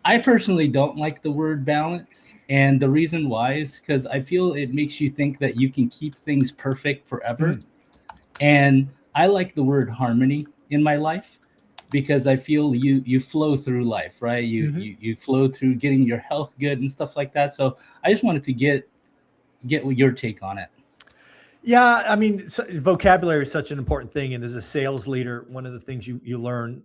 Speaker 2: I personally don't like the word balance. And the reason why is because I feel it makes you think that you can keep things perfect forever. And I like the word harmony in my life because I feel you flow through life, right? You flow through getting your health good and stuff like that. So I just wanted to get your take on it.
Speaker 4: Yeah, I mean, vocabulary is such an important thing, and as a sales leader, one of the things you learn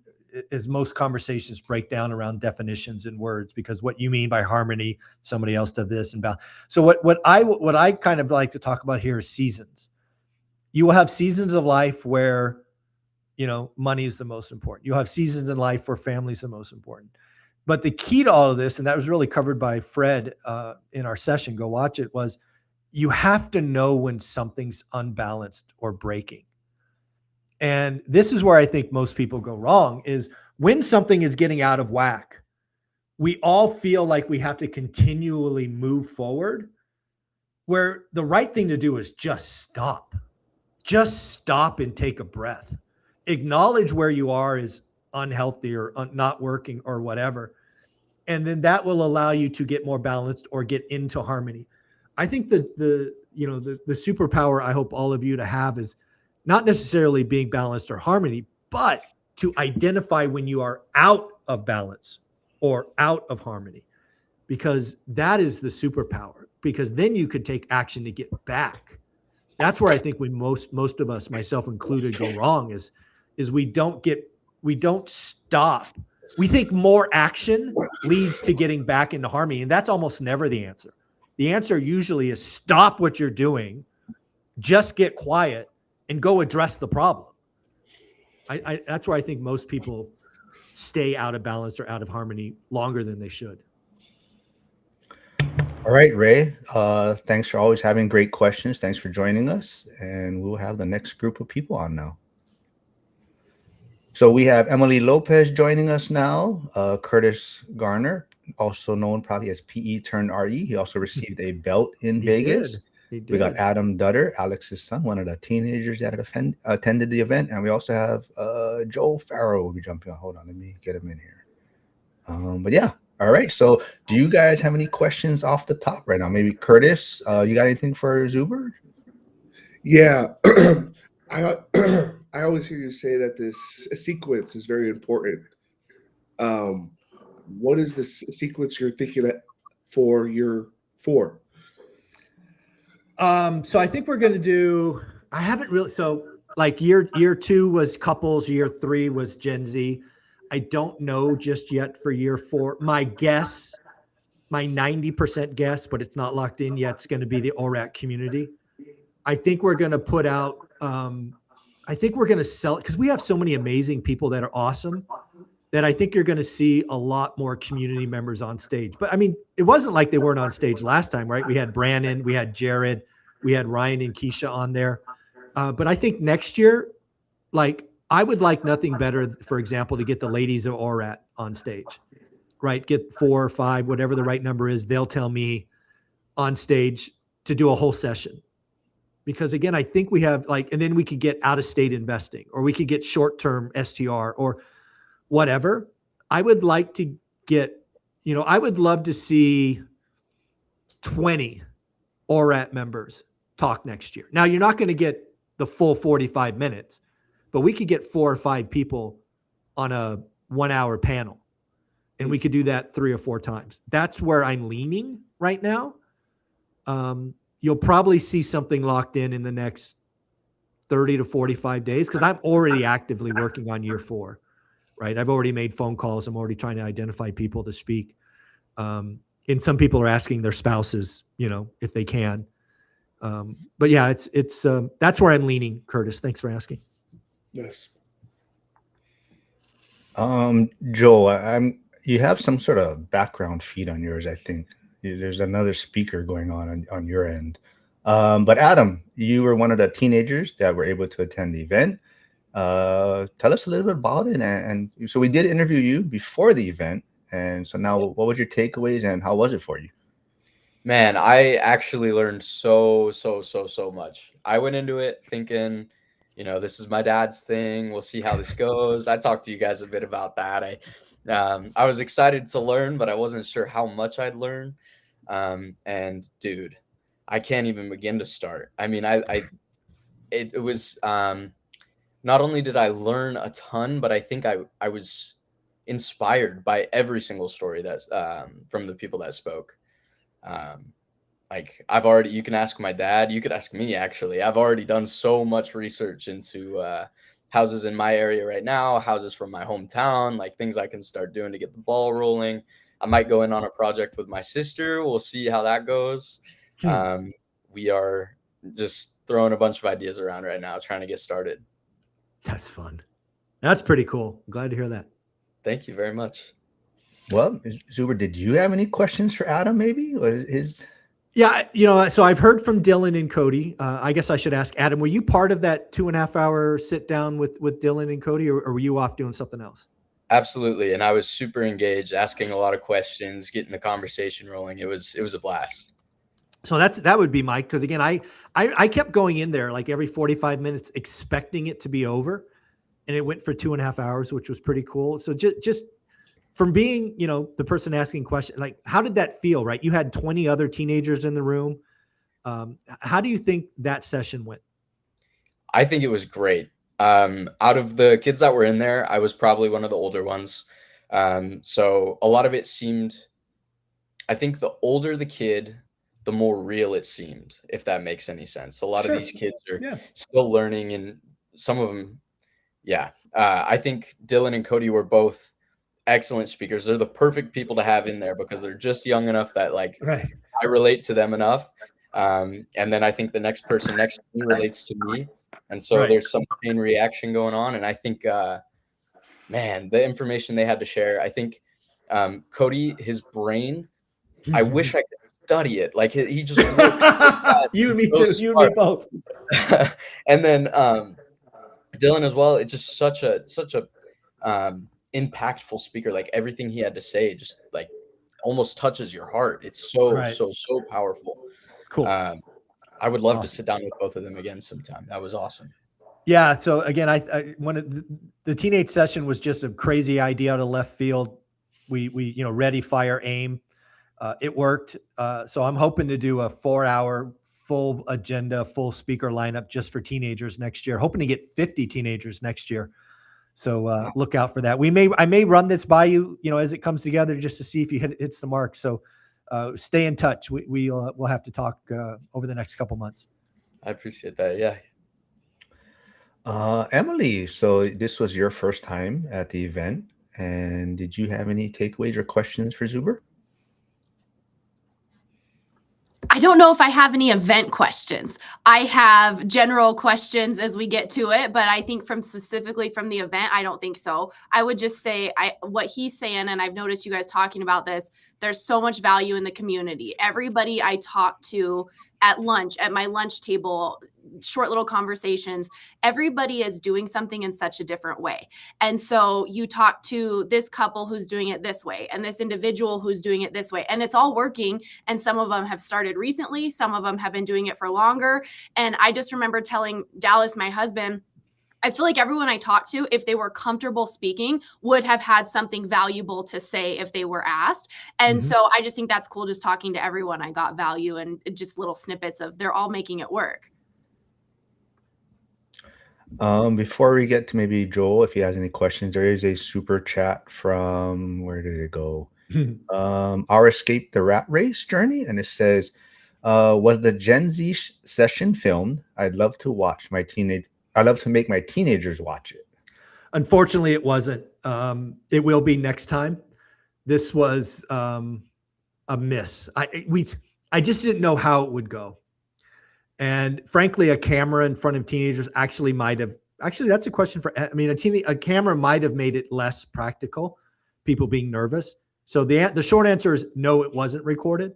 Speaker 4: is most conversations break down around definitions and words, because what you mean by harmony, somebody else does this and balance. So what I kind of like to talk about here is seasons. You will have seasons of life where money is the most important. You have seasons in life where family is the most important. But the key to all of this, and that was really covered by Fred in our session, go watch it, was you have to know when something's unbalanced or breaking. And this is where I think most people go wrong, is when something is getting out of whack, we all feel like we have to continually move forward, where the right thing to do is just stop. Just stop and take a breath. Acknowledge where you are is unhealthy or not working or whatever. And then that will allow you to get more balanced or get into harmony. I think the superpower I hope all of you to have is not necessarily being balanced or harmony, but to identify when you are out of balance or out of harmony, because that is the superpower, because then you could take action to get back. That's where I think we most of us, myself included, go wrong, is we don't stop. We think more action leads to getting back into harmony, and that's almost never the answer. The answer usually is stop what you're doing, just get quiet, and go address the problem. That's where I think most people stay out of balance or out of harmony longer than they should.
Speaker 1: All right, Ray. Thanks for always having great questions. Thanks for joining us. And we'll have the next group of people on now. So we have Emily Lopez joining us now, Curtis Garner, also known probably as PE turned RE. He also received a belt in Vegas.
Speaker 4: He did.
Speaker 1: We got Adam Dutter, Alex's son, one of the teenagers that attended the event. And we also have Joel Farrow will be jumping on. Hold on, let me get him in here. But yeah, all right. So do you guys have any questions off the top right now? Maybe Curtis, you got anything for Zuber?
Speaker 6: Yeah. I always hear you say that this sequence is very important. What is the sequence you're thinking for year 4?
Speaker 4: So I think we're going to do, I haven't really, so like year 2 was couples, year 3 was Gen Z. I don't know just yet for year 4. My guess, my 90% guess, but it's not locked in yet, it's going to be the ORAC community. I think we're going to put out, I think we're going to sell, because we have so many amazing people that are awesome, that I think you're going to see a lot more community members on stage. But I mean, it wasn't like they weren't on stage last time, right? We had Brandon, we had Jared, we had Ryan and Keisha on there. But I think next year, like, I would like nothing better, for example, to get the ladies of ORAT on stage, right? Get 4 or 5, whatever the right number is. They'll tell me on stage to do a whole session. Because again, I think we have and then we could get out of state investing, or we could get short-term STR or whatever. I would like to get, I would love to see 20 ORAT members talk next year. Now, you're not going to get the full 45 minutes, but we could get 4 or 5 people on a 1-hour panel, and we could do that 3 or 4 times. That's where I'm leaning right now. You'll probably see something locked in the next 30 to 45 days, because I'm already actively working on year 4, right? I've already made phone calls. I'm already trying to identify people to speak. And some people are asking their spouses, if they can. But yeah, it's that's where I'm leaning, Curtis. Thanks for asking.
Speaker 6: Yes.
Speaker 1: Joel, you have some sort of background feed on yours, I think. There's another speaker going on your end. But Adam, you were one of the teenagers that were able to attend the event. Tell us a little bit about it. And so we did interview you before the event. And so now, what was your takeaways and how was it for you?
Speaker 7: Man, I actually learned so much. I went into it thinking, this is my dad's thing. We'll see how this goes. I talked to you guys a bit about that. I was excited to learn, but I wasn't sure how much I'd learn. And dude, I can't even begin to start. I mean, it was not only did I learn a ton, but I think I was inspired by every single story that's from the people that spoke. Um, like you can ask my dad, you could ask me actually. I've already done so much research into houses in my area right now, houses from my hometown, like things I can start doing to get the ball rolling. I might go in on a project with my sister. We'll see how that goes. We are just throwing a bunch of ideas around right now, trying to get started.
Speaker 4: That's fun. That's pretty cool. Glad to hear that.
Speaker 7: Thank you very much.
Speaker 1: Well, Zuber, did you have any questions for Adam? Maybe or his.
Speaker 4: Yeah, so I've heard from Dylan and Cody. I guess I should ask Adam, were you part of that 2.5 hour sit down with Dylan and Cody, or were you off doing something else?
Speaker 7: Absolutely. And I was super engaged, asking a lot of questions, getting the conversation rolling. It was a blast.
Speaker 4: So that would be Mike. Cause again, I kept going in there like every 45 minutes, expecting it to be over, and it went for 2.5 hours, which was pretty cool. So just from being, the person asking questions, like, how did that feel, right? You had 20 other teenagers in the room. How do you think that session went?
Speaker 7: I think it was great. Out of the kids that were in there, I was probably one of the older ones. So a lot of it seemed, I think the older the kid, the more real it seemed, if that makes any sense. A lot of these kids are still learning, and some of them, I think Dylan and Cody were both excellent speakers. They're the perfect people to have in there because they're just young enough that I relate to them enough. And then I think the next person next to me relates to me. And so there's some chain reaction going on. And I think, man, the information they had to share, I think Cody, his brain, I wish I could study it. Like he just works so fast.
Speaker 4: You and me too. You and me both.
Speaker 7: And then Dylan as well. It's just such a impactful speaker. Like everything he had to say just like almost touches your heart. It's so powerful.
Speaker 4: Cool.
Speaker 7: I would love to sit down with both of them again sometime. That was awesome.
Speaker 4: Yeah. So again, I one of the teenage session was just a crazy idea out of left field. We ready, fire, aim. It worked. So I'm hoping to do a 4-hour full agenda, full speaker lineup just for teenagers next year. Hoping to get 50 teenagers next year. So look out for that. I may run this by you, as it comes together, just to see if you hits the mark. So stay in touch. We'll have to talk over the next couple months.
Speaker 7: I appreciate that. Yeah.
Speaker 1: Emily, so this was your first time at the event, and did you have any takeaways or questions for Zuber?
Speaker 8: I don't know if I have any event questions. I have general questions as we get to it, but I think specifically from the event, I don't think so. I would just say what he's saying, and I've noticed you guys talking about this, there's so much value in the community. Everybody I talk to at lunch, at my lunch table, short little conversations, everybody is doing something in such a different way. And so you talk to this couple who's doing it this way, and this individual who's doing it this way, and it's all working. And some of them have started recently, some of them have been doing it for longer. And I just remember telling Dallas, my husband, I feel like everyone I talked to, if they were comfortable speaking, would have had something valuable to say if they were asked. And so I just think that's cool. Just talking to everyone, I got value and just little snippets of they're all making it work.
Speaker 1: Before we get to maybe Joel, if he has any questions, there is a super chat from, where did it go? Our Escape the Rat Race journey. And it says, was the Gen Z session filmed? I'd love to make my teenagers watch it.
Speaker 4: Unfortunately, it wasn't. It will be next time. This was a miss. I just didn't know how it would go. And frankly, a camera in front of teenagers that's a question for, a camera might have made it less practical, people being nervous. So the short answer is no, it wasn't recorded.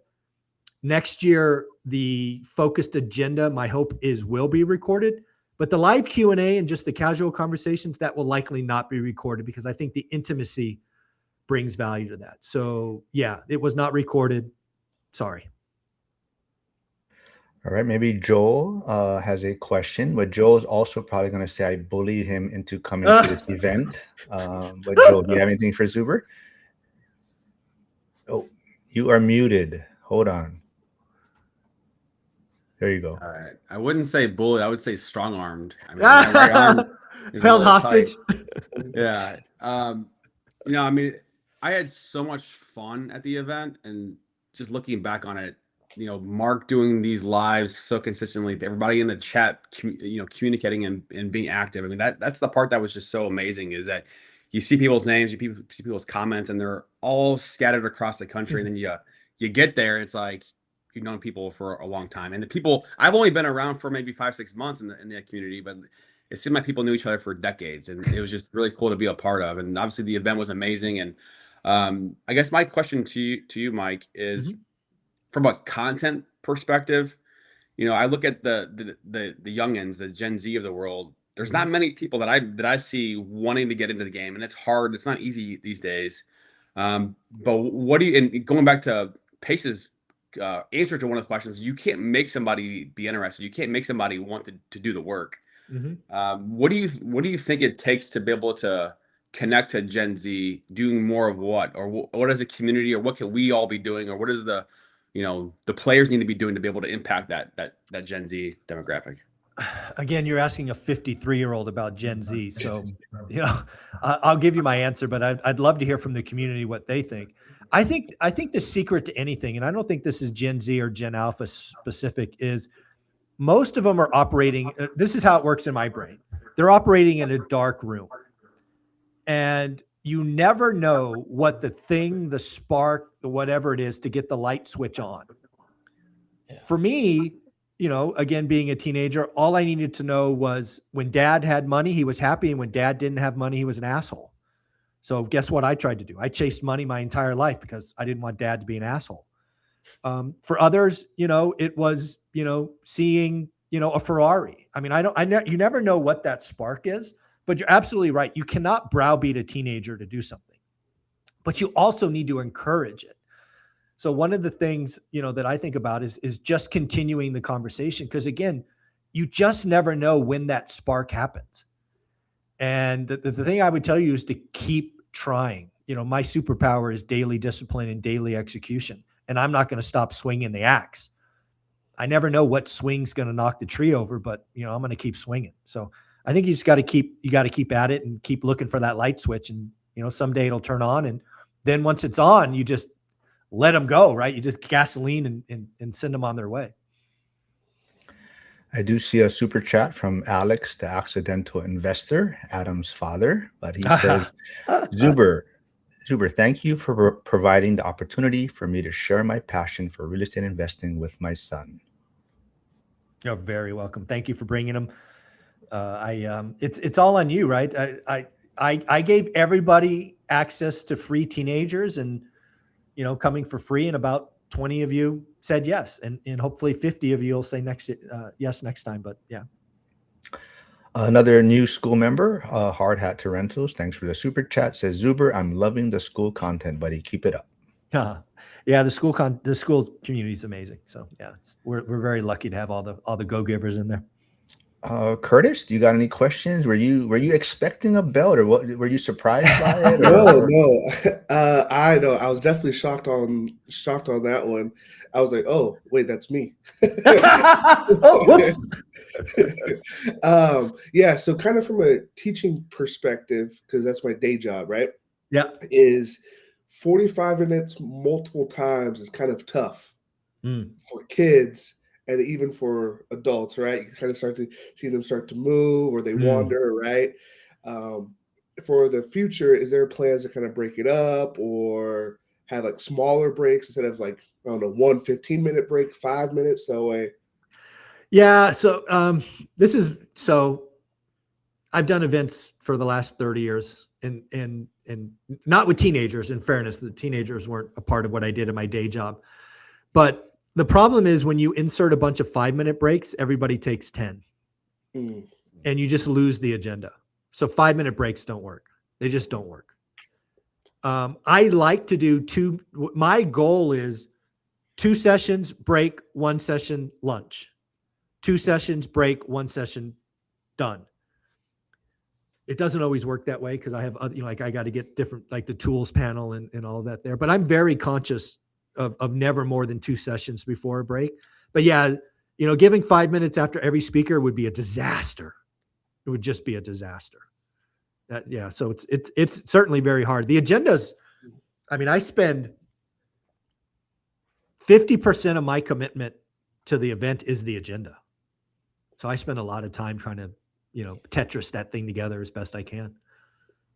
Speaker 4: Next year, the focused agenda, my hope is will be recorded, but the live Q&A and just the casual conversations, that will likely not be recorded because I think the intimacy brings value to that. So yeah, it was not recorded. Sorry.
Speaker 1: All right, maybe Joel has a question, but Joel is also probably going to say I bullied him into coming to this event. But Joel, do you have anything for Zuber? Oh, you are muted. Hold on. There you go.
Speaker 9: All right. I wouldn't say bully. I would say strong armed. I mean, my right arm is a
Speaker 4: Held
Speaker 9: little
Speaker 4: hostage.
Speaker 9: tight. Yeah. I mean, I had so much fun at the event, and just looking back on it, Mark doing these lives so consistently, everybody in the chat, communicating and being active. I mean, that's the part that was just so amazing, is that you see people's names, you see people's comments, and they're all scattered across the country. And then you get there, it's like you've known people for a long time. And the people, I've only been around for maybe 5-6 months in the community, but it seemed like people knew each other for decades, and it was just really cool to be a part of. And obviously the event was amazing. And I guess my question to you, Mike, is from a content perspective. I look at the youngins, the Gen Z of the world. There's not many people that I see wanting to get into the game, and it's hard. It's not easy these days. But what do you? And going back to Pace's answer to one of the questions, you can't make somebody be interested. You can't make somebody want to do the work. What do you think it takes to be able to connect to Gen Z doing more of what, or what as a community, or what can we all be doing, or what is the players need to be doing to be able to impact that Gen Z demographic?
Speaker 4: Again, you're asking a 53-year-old about Gen Z. So, I'll give you my answer, but I'd love to hear from the community what they think. I think the secret to anything, and I don't think this is Gen Z or Gen Alpha specific, is most of them are operating. This is how it works in my brain. They're operating in a dark room, and you never know what the spark, whatever it is, to get the light switch on. Yeah. For me, again, being a teenager, all I needed to know was when dad had money, he was happy. And when dad didn't have money, he was an asshole. So guess what I tried to do? I chased money my entire life because I didn't want dad to be an asshole. For others, it was, seeing, a Ferrari. I mean, you never know what that spark is, but you're absolutely right. You cannot browbeat a teenager to do something, but you also need to encourage it. So one of the things, that I think about is just continuing the conversation. Because again, you just never know when that spark happens. And the thing I would tell you is to keep trying. My superpower is daily discipline and daily execution. And I'm not going to stop swinging the axe. I never know what swing's going to knock the tree over, but I'm going to keep swinging. So I think you got to keep at it and keep looking for that light switch. And, someday it'll turn on. And then once it's on, you just let them go, right? You just gasoline and send them on their way.
Speaker 1: I do see a super chat from Alex, the accidental investor, Adam's father, but he says, Zuber, thank you for providing the opportunity for me to share my passion for real estate investing with my son.
Speaker 4: You're very welcome. Thank you for bringing him. It's all on you, right? I gave everybody access to free teenagers, and coming for free, and about 20 of you said yes, and hopefully 50 of you will say yes next time. But yeah.
Speaker 1: Another new school member, Hard Hat to Rentals, thanks for the super chat, says, Zuber, I'm loving the school content, buddy. Keep it up.
Speaker 4: Yeah, the school community is amazing. So yeah, we're very lucky to have all the go-givers in there.
Speaker 1: Curtis, do you got any questions? Were you expecting a belt, or what? Were you surprised by it?
Speaker 6: No. I know. I was definitely shocked on that one. I was like, oh wait, that's me.
Speaker 4: Oh, whoops.
Speaker 6: Yeah. So kind of from a teaching perspective, because that's my day job, right?
Speaker 4: Yeah.
Speaker 6: Is 45 minutes multiple times is kind of tough for kids. And even for adults, right? You kind of start to see them start to move, or they wander, right? For the future, is there plans to kind of break it up, or have like smaller breaks instead of like, I don't know, 1 15-minute break, 5 minutes? So
Speaker 4: yeah. So I've done events for the last 30 years, and not with teenagers. In fairness, the teenagers weren't a part of what I did in my day job, but the problem is when you insert a bunch of 5-minute breaks, everybody takes 10 and you just lose the agenda. So 5-minute breaks don't work. They just don't work. I like to do my goal is 2 sessions, break, 1 session, lunch. 2 sessions, break, 1 session, done. It doesn't always work that way because I have other, like I got to get different, like the tools panel and all of that there. But I'm very conscious of never more than 2 sessions before a break. But yeah, giving 5 minutes after every speaker would be a disaster. It would just be a disaster. So it's certainly very hard. The agendas, I spend 50% of my commitment to the event is the agenda. So I spend a lot of time trying to, Tetris that thing together as best I can.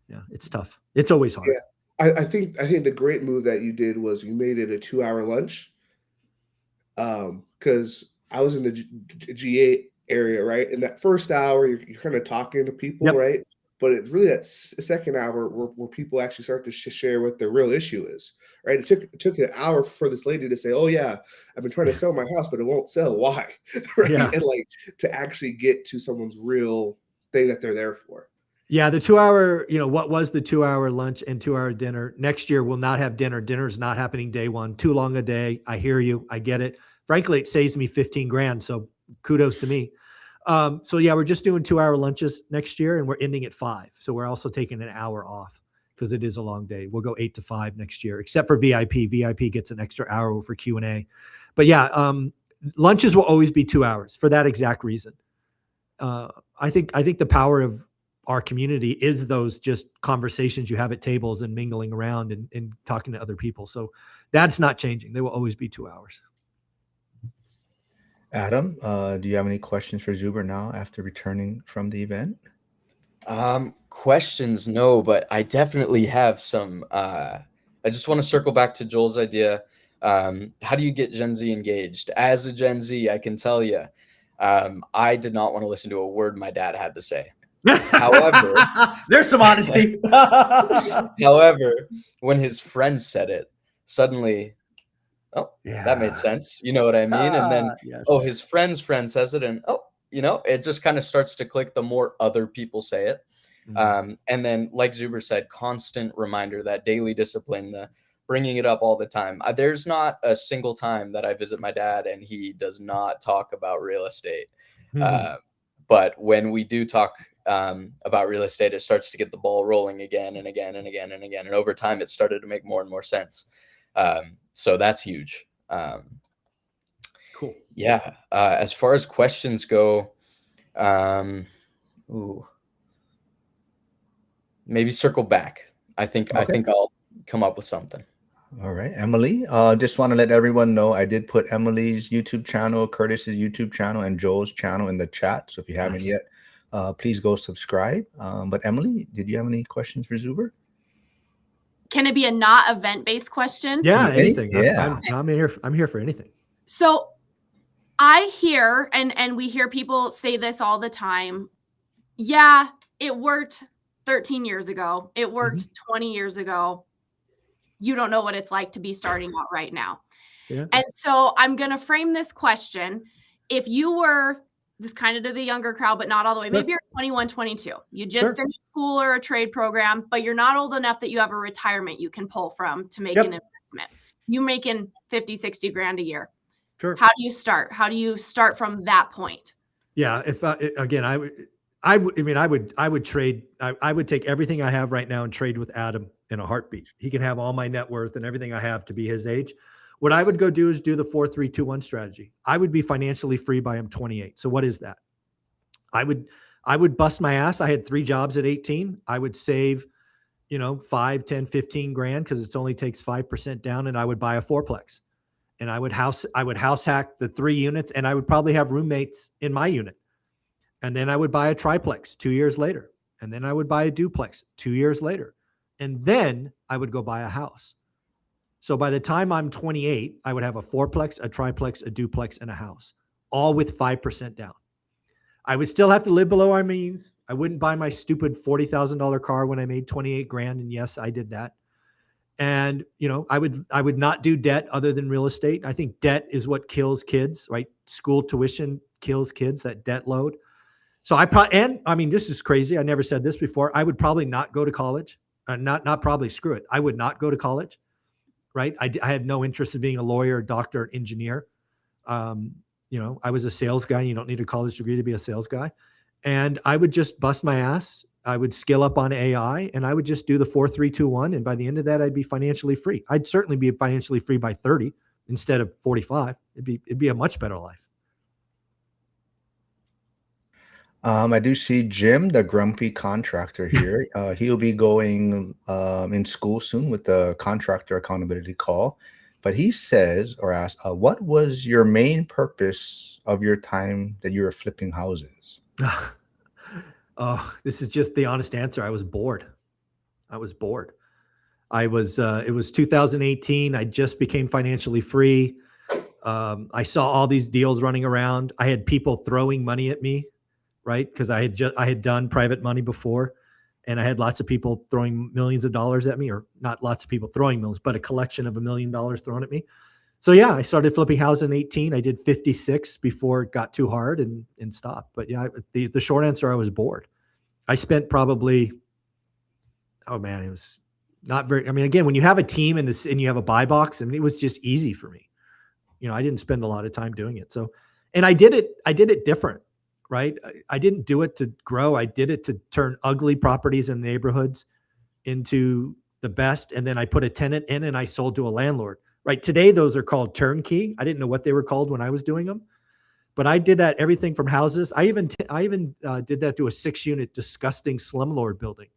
Speaker 4: Yeah, it's tough. It's always hard.
Speaker 6: Yeah. I think the great move that you did was you made it a 2-hour lunch. Because I was in the GA area, right? In that first hour, you're kind of talking to people,
Speaker 4: Yep.
Speaker 6: right? But it's really that second hour where people actually start to share what the real issue is, right? It took an hour for this lady to say, "Oh yeah, I've been trying to sell my house, but it won't sell. Why?" Right?
Speaker 4: Yeah.
Speaker 6: And like to actually get to someone's real thing that they're there for.
Speaker 4: Yeah, the 2-hour, what was the 2-hour lunch and 2-hour dinner? Next year, we'll not have dinner. Dinner is not happening day one. Too long a day. I hear you. I get it. Frankly, it saves me 15 grand. So kudos to me. So yeah, we're just doing 2-hour lunches next year and we're ending at 5. So we're also taking an hour off because it is a long day. We'll go 8 to 5 next year, except for VIP. VIP gets an extra hour for Q&A. But yeah, lunches will always be 2 hours for that exact reason. I think the power of our community is those just conversations you have at tables and mingling around and talking to other people. So that's not changing. They will always be 2 hours.
Speaker 1: Adam, do you have any questions for Zuber now after returning from the event?
Speaker 7: Questions, no, but I definitely have some. I just want to circle back to Joel's idea. How do you get Gen Z engaged? As a Gen Z, I can tell you, I did not want to listen to a word my dad had to say. However,
Speaker 4: there's some honesty.
Speaker 7: However, when his friend said it, suddenly,
Speaker 4: Yeah.
Speaker 7: that made sense. You know what I mean? And then,
Speaker 4: yes.
Speaker 7: his friend's friend says it, and it just kind of starts to click the more other people say it. And then, like Zuber said, constant reminder, that daily discipline, the bringing it up all the time. There's not a single time that I visit my dad and he does not talk about real estate. But when we do talk about real estate, it starts to get the ball rolling again and again and again and again. And over time, it started to make more and more sense. So that's huge.
Speaker 4: Cool.
Speaker 7: Yeah. As far as questions go, maybe circle back. I think I'll come up with something.
Speaker 1: All right, Emily. Just want to let everyone know I did put Emily's YouTube channel, Curtis's YouTube channel, and Joel's channel in the chat. So if you haven't yet, please go subscribe. But Emily, did you have any questions for Zuber?
Speaker 8: Can it be a not event-based question?
Speaker 4: Yeah, anything.
Speaker 1: Yeah.
Speaker 4: I'm here for anything.
Speaker 8: So I hear, and we hear people say this all the time. Yeah, it worked 13 years ago. It worked 20 years ago. You don't know what it's like to be starting out right now.
Speaker 4: Yeah.
Speaker 8: And so I'm going to frame this question. If you were, this kind of to the younger crowd, but not all the way, maybe you're 21, 22. You just finished school or a trade program, but you're not old enough that you have a retirement you can pull from to make an investment. You're making 50, 60 grand a year.
Speaker 4: Sure.
Speaker 8: How do you start? How do you start from that point?
Speaker 4: Yeah. If again, I would trade. I would take everything I have right now and trade with Adam in a heartbeat. He can have all my net worth and everything I have to be his age. What I would go do is do the 4-3-2-1 strategy. I would be financially free by I'm 28. So what is that? I would bust my ass. I had 3 jobs at 18. I would save, 5, 10, 15 grand because it only takes 5% down, and I would buy a 4-plex. And I would house hack the 3 units, and I would probably have roommates in my unit. And then I would buy a triplex 2 years later. And then I would buy a duplex 2 years later. And then I would go buy a house. So by the time I'm 28, I would have a 4-plex, a triplex, a duplex, and a house, all with 5% down. I would still have to live below our means. I wouldn't buy my stupid $40,000 car when I made 28 grand. And yes, I did that. And, I would not do debt other than real estate. I think debt is what kills kids, right? School tuition kills kids, that debt load. So this is crazy. I never said this before. I would probably not go to college. Not probably, screw it. I would not go to college, right? I had no interest in being a lawyer, doctor, engineer. I was a sales guy. You don't need a college degree to be a sales guy. And I would just bust my ass. I would skill up on AI, and I would just do the 4, 3, 2, 1. And by the end of that, I'd be financially free. I'd certainly be financially free by 30 instead of 45. It'd be a much better life.
Speaker 1: I do see Jim, the grumpy contractor here. He'll be going in school soon with the contractor accountability call. But he says or asks, what was your main purpose of your time that you were flipping houses?
Speaker 4: Oh, this is just the honest answer. I was bored. It was 2018. I just became financially free. I saw all these deals running around. I had people throwing money at me, right? Because I had done private money before, and I had lots of people throwing millions of dollars at me, or not lots of people throwing millions, but a collection of $1 million thrown at me. So yeah, I started flipping houses in 18. I did 56 before it got too hard and stopped. But yeah, the short answer, I was bored. I spent probably, it was not very, again, when you have a team and you have a buy box, it was just easy for me. I didn't spend a lot of time doing it. So, and I did it different, right? I didn't do it to grow. I did it to turn ugly properties in neighborhoods into the best. And then I put a tenant in and I sold to a landlord, right? Today, those are called turnkey. I didn't know what they were called when I was doing them, but I did that everything from houses. I even did that to a 6-unit disgusting slumlord building.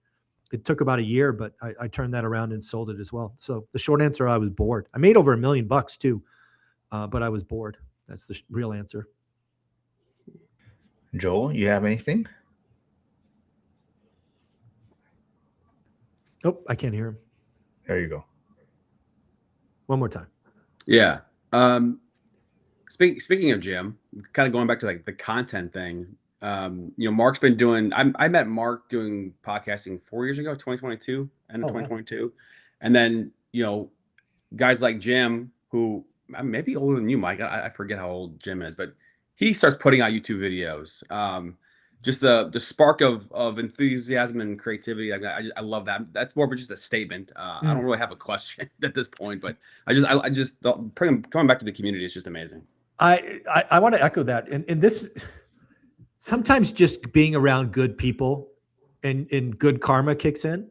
Speaker 4: It took about a year, but I turned that around and sold it as well. So the short answer, I was bored. I made over $1 million too, but I was bored. That's the real answer.
Speaker 1: Joel, you have anything?
Speaker 4: Nope, I can't hear him.
Speaker 1: There you go.
Speaker 4: One more time.
Speaker 9: Yeah. Speaking of Jim, kind of going back to like the content thing. Mark's been doing. I met Mark doing podcasting 4 years ago, 2022, end of 2022, and then guys like Jim, who maybe older than you, Mike. I forget how old Jim is, but he starts putting out YouTube videos. Just the spark of enthusiasm and creativity. I love that. That's more of just a statement. I don't really have a question at this point, but I just coming back to the community is just amazing.
Speaker 4: I want to echo that, and this sometimes just being around good people and good karma kicks in.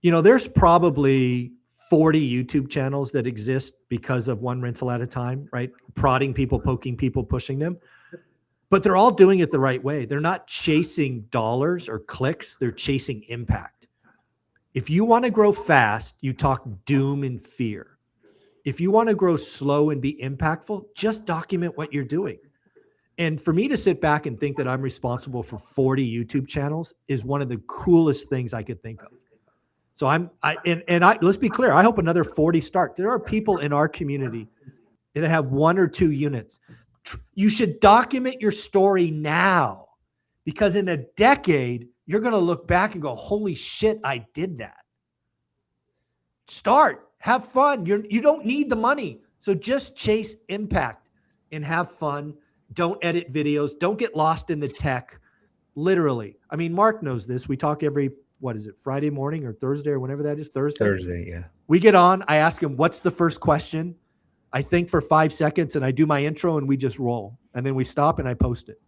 Speaker 4: There's probably 40 YouTube channels that exist because of one rental at a time, right? Prodding people, poking people, pushing them. But they're all doing it the right way. They're not chasing dollars or clicks. They're chasing impact. If you want to grow fast, you talk doom and fear. If you want to grow slow and be impactful, just document what you're doing. And for me to sit back and think that I'm responsible for 40 YouTube channels is one of the coolest things I could think of. So let's be clear. I hope another 40 start. There are people in our community that have 1 or 2 units. You should document your story now, because in a decade, you're going to look back and go, holy shit, I did that. Start, have fun. You don't need the money. So just chase impact and have fun. Don't edit videos. Don't get lost in the tech. Literally. Mark knows this. We talk every, Friday morning or Thursday or whenever that is?
Speaker 1: Thursday, yeah.
Speaker 4: We get on. I ask him, what's the first question? I think for 5 seconds and I do my intro and we just roll. And then we stop and I post it.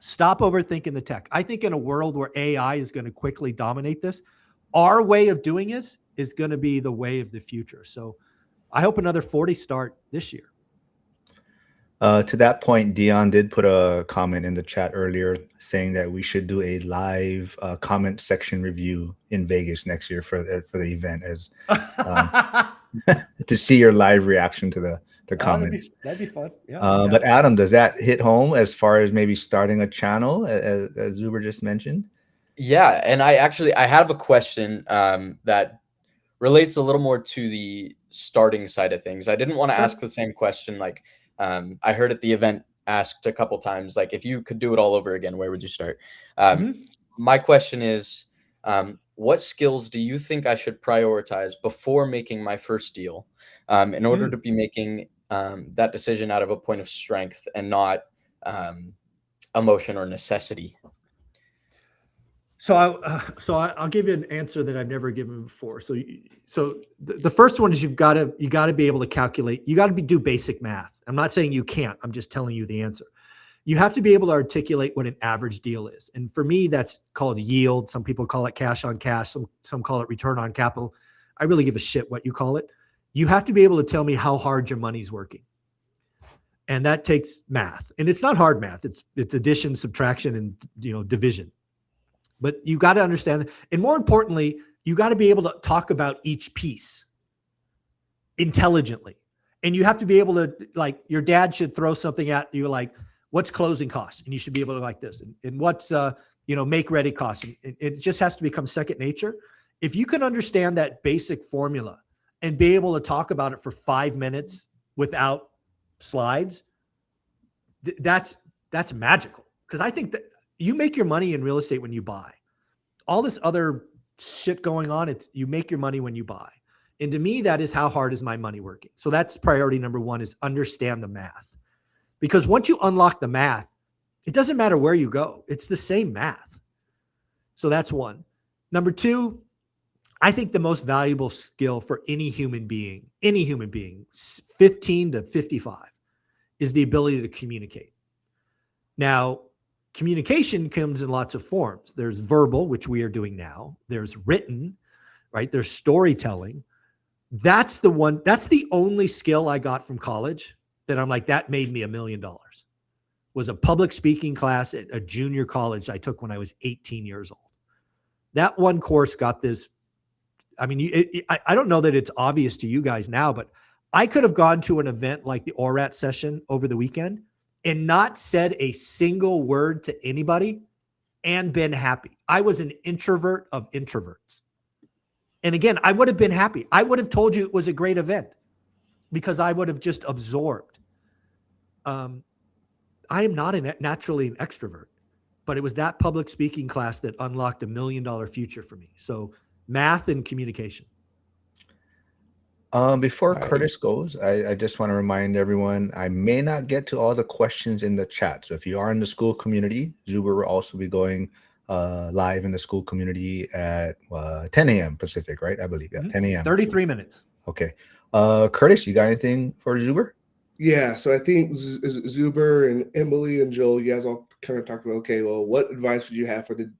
Speaker 4: Stop overthinking the tech. I think in a world where AI is going to quickly dominate this, our way of doing this is going to be the way of the future. So I hope another 40 start this year.
Speaker 1: To that point, Dion did put a comment in the chat earlier saying that we should do a live comment section review in Vegas next year for the event, as to see your live reaction to the comments.
Speaker 4: That'd be fun. Yeah.
Speaker 1: But Adam, does that hit home as far as maybe starting a channel, as Zuber just mentioned?
Speaker 7: Yeah, and I have a question that relates a little more to the starting side of things. I didn't want to ask the same question. Like I heard at the event asked a couple times, like, if you could do it all over again, where would you start? My question is, what skills do you think I should prioritize before making my first deal in order to be making that decision out of a point of strength and not emotion or necessity?
Speaker 4: So I'll give you an answer that I've never given before. So the first one is you got to be able to calculate. You got to do basic math. I'm not saying you can't. I'm just telling you the answer. You have to be able to articulate what an average deal is. And for me, that's called yield. Some people call it cash on cash. Some call it return on capital. I really give a shit what you call it. You have to be able to tell me how hard your money's working. And that takes math. And it's not hard math. It's addition, subtraction, and division. But you got to understand that. And more importantly, you got to be able to talk about each piece intelligently. And you have to be able to, like, your dad should throw something at you like, what's closing costs? And you should be able to like this. And what's, make ready costs. And it just has to become second nature. If you can understand that basic formula and be able to talk about it for 5 minutes without slides, that's magical. Because I think that you make your money in real estate when you buy. All this other shit going on, you make your money when you buy. And to me, that is how hard is my money working. So that's priority number one, is understand the math. Because once you unlock the math, it doesn't matter where you go. It's the same math. So that's one. Number two, I think the most valuable skill for any human being, 15 to 55, is the ability to communicate. Now, communication comes in lots of forms. There's verbal, which we are doing now. There's written, right? There's storytelling. That's the only skill I got from college that I'm like, that made me $1 million. Was a public speaking class at a junior college I took when I was 18 years old. That one course got this. I mean, I don't know that it's obvious to you guys now, but I could have gone to an event like the ORAT session over the weekend and not said a single word to anybody and been happy. I was an introvert of introverts. And again, I would have been happy. I would have told you it was a great event because I would have just absorbed. I am not naturally an extrovert, but it was that public speaking class that unlocked $1 million future for me. So math and communication.
Speaker 1: Before Curtis goes, I just want to remind everyone, I may not get to all the questions in the chat. So if you are in the school community, Zuber will also be going live in the school community at 10 a.m. Pacific, right? I believe, yeah, 10 a.m.
Speaker 4: 33 minutes.
Speaker 1: Okay. Curtis, you got anything for Zuber?
Speaker 6: Yeah, so I think Zuber and Emily and Joel, you guys all kind of talked about, okay, well, what advice would you have for the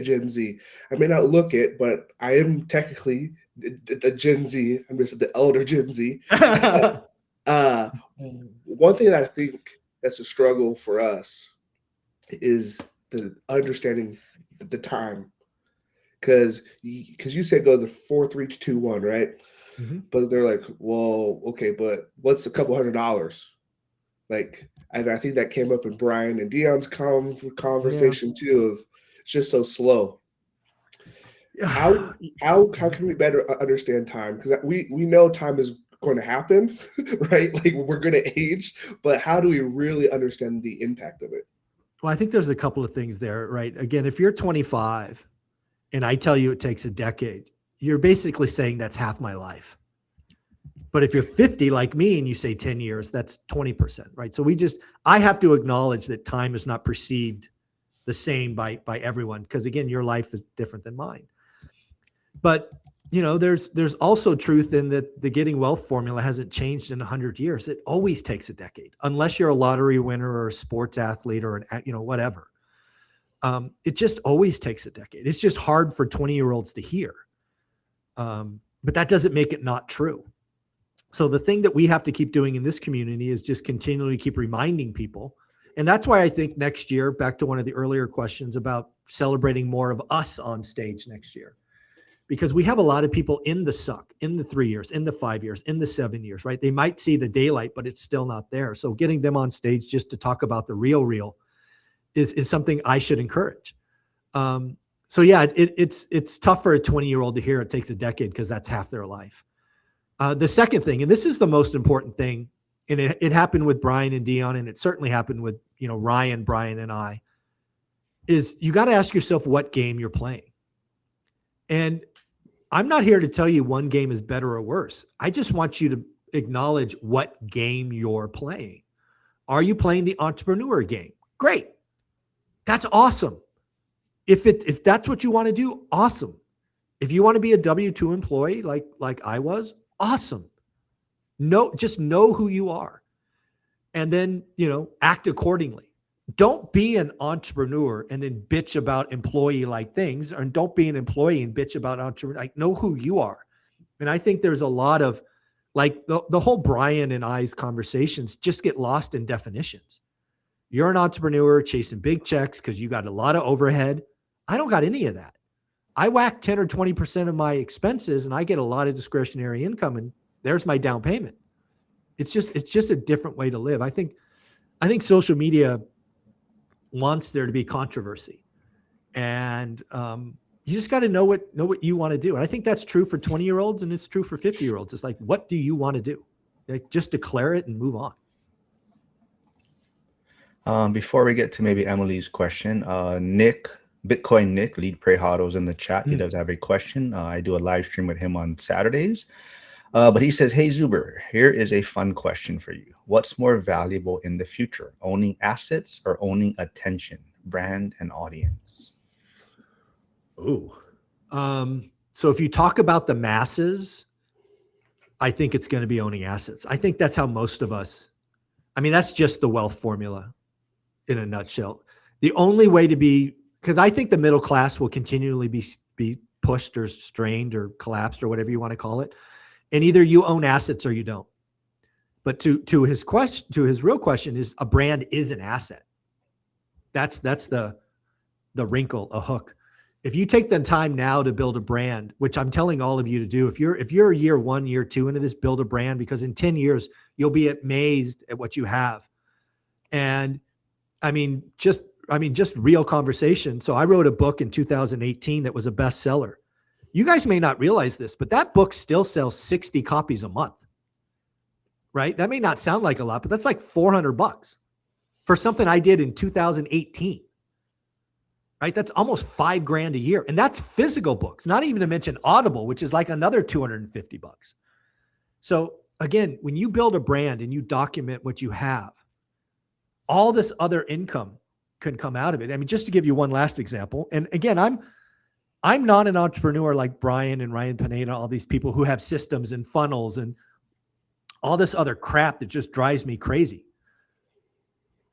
Speaker 6: Gen Z? I may not look it, but I am technically the Gen Z. I'm just the elder Gen Z. One thing that I think that's a struggle for us is the understanding the time. Because you said go the 4, 3, 2, 1, right? Mm-hmm. But they're like, well, okay, but what's a couple $100? Like, and I think that came up in Brian and Dion's conversation too. Of it's just so slow. How can we better understand time? Because we know time is going to happen, right? Like we're going to age, but how do we really understand the impact of it?
Speaker 4: Well, I think there's a couple of things there, right? Again, if you're 25 and I tell you it takes a decade, you're basically saying that's half my life. But if you're 50 like me and you say 10 years, that's 20%, right? So I have to acknowledge that time is not perceived the same by everyone. Because again, your life is different than mine. But, there's also truth in that the getting wealth formula hasn't changed in 100 years. It always takes a decade, unless you're a lottery winner or a sports athlete or whatever. It just always takes a decade. It's just hard for 20-year-olds to hear. But that doesn't make it not true. So the thing that we have to keep doing in this community is just continually keep reminding people. And that's why I think next year, back to one of the earlier questions about celebrating more of us on stage next year, because we have a lot of people in the suck, in the 3 years, in the 5 years, in the 7 years, right? They might see the daylight, but it's still not there. So getting them on stage just to talk about the real is something I should encourage. So yeah, it's tough for a 20-year-old to hear it takes a decade because that's half their life. The second thing, and this is the most important thing, and it happened with Brian and Dion, and it certainly happened with Ryan, Brian, and I, is you got to ask yourself what game you're playing. And I'm not here to tell you one game is better or worse. I just want you to acknowledge what game you're playing. Are you playing the entrepreneur game? Great. That's awesome. If that's what you want to do, awesome. If you want to be a W-2 employee like I was, awesome. Just know who you are. and then, act accordingly. Don't be an entrepreneur and then bitch about employee-like things, and don't be an employee and bitch about entrepreneur. Like, know who you are. And I think there's a lot of, like, the whole Brian and I's conversations just get lost in definitions. You're an entrepreneur chasing big checks because you got a lot of overhead. I don't got any of that. I whack 10 or 20% of my expenses and I get a lot of discretionary income, and there's my down payment. It's just a different way to live. I think social media wants there to be controversy, and you just got to know what you want to do. And I think that's true for 20-year-olds, and it's true for 50-year-olds. It's like, what do you want to do? Like, just declare it and move on.
Speaker 1: Before we get to maybe Emily's question, Bitcoin Nick, lead pray huddles in the chat. He does have a question. I do a live stream with him on Saturdays. But he says, hey, Zuber, here is a fun question for you. What's more valuable in the future, owning assets or owning attention, brand, and audience?
Speaker 4: Ooh. So if you talk about the masses, I think it's going to be owning assets. I think that's how most of us, that's just the wealth formula in a nutshell. The only way to be, because I think the middle class will continually be pushed or strained or collapsed or whatever you want to call it. And either you own assets or you don't. But to his real question is, a brand is an asset. That's the wrinkle, a hook. If you take the time now to build a brand, which I'm telling all of you to do, if you're year 1, year 2 into this, build a brand, because in 10 years you'll be amazed at what you have. And just real conversation. So I wrote a book in 2018 that was a bestseller. You guys may not realize this, but that book still sells 60 copies a month, right? That may not sound like a lot, but that's like $400 for something I did in 2018, right? That's almost $5,000 a year. And that's physical books, not even to mention Audible, which is like another $250. So again, when you build a brand and you document what you have, all this other income can come out of it. Just to give you one last example. And again, I'm not an entrepreneur like Brian and Ryan Pineda, all these people who have systems and funnels and all this other crap that just drives me crazy.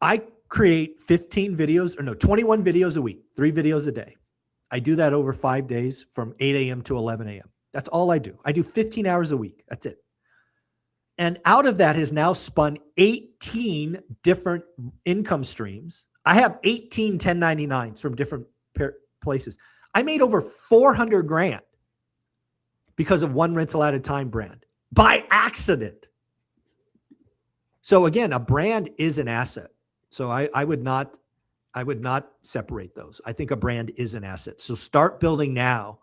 Speaker 4: I create 21 videos a week, 3 videos a day. I do that over 5 days from 8 a.m. to 11 a.m. That's all I do. I do 15 hours a week. That's it. And out of that has now spun 18 different income streams. I have 18 1099s from different places. I made over $400,000 because of one rental at a time brand by accident. So again, a brand is an asset. So I would not separate those. I think a brand is an asset. So start building now,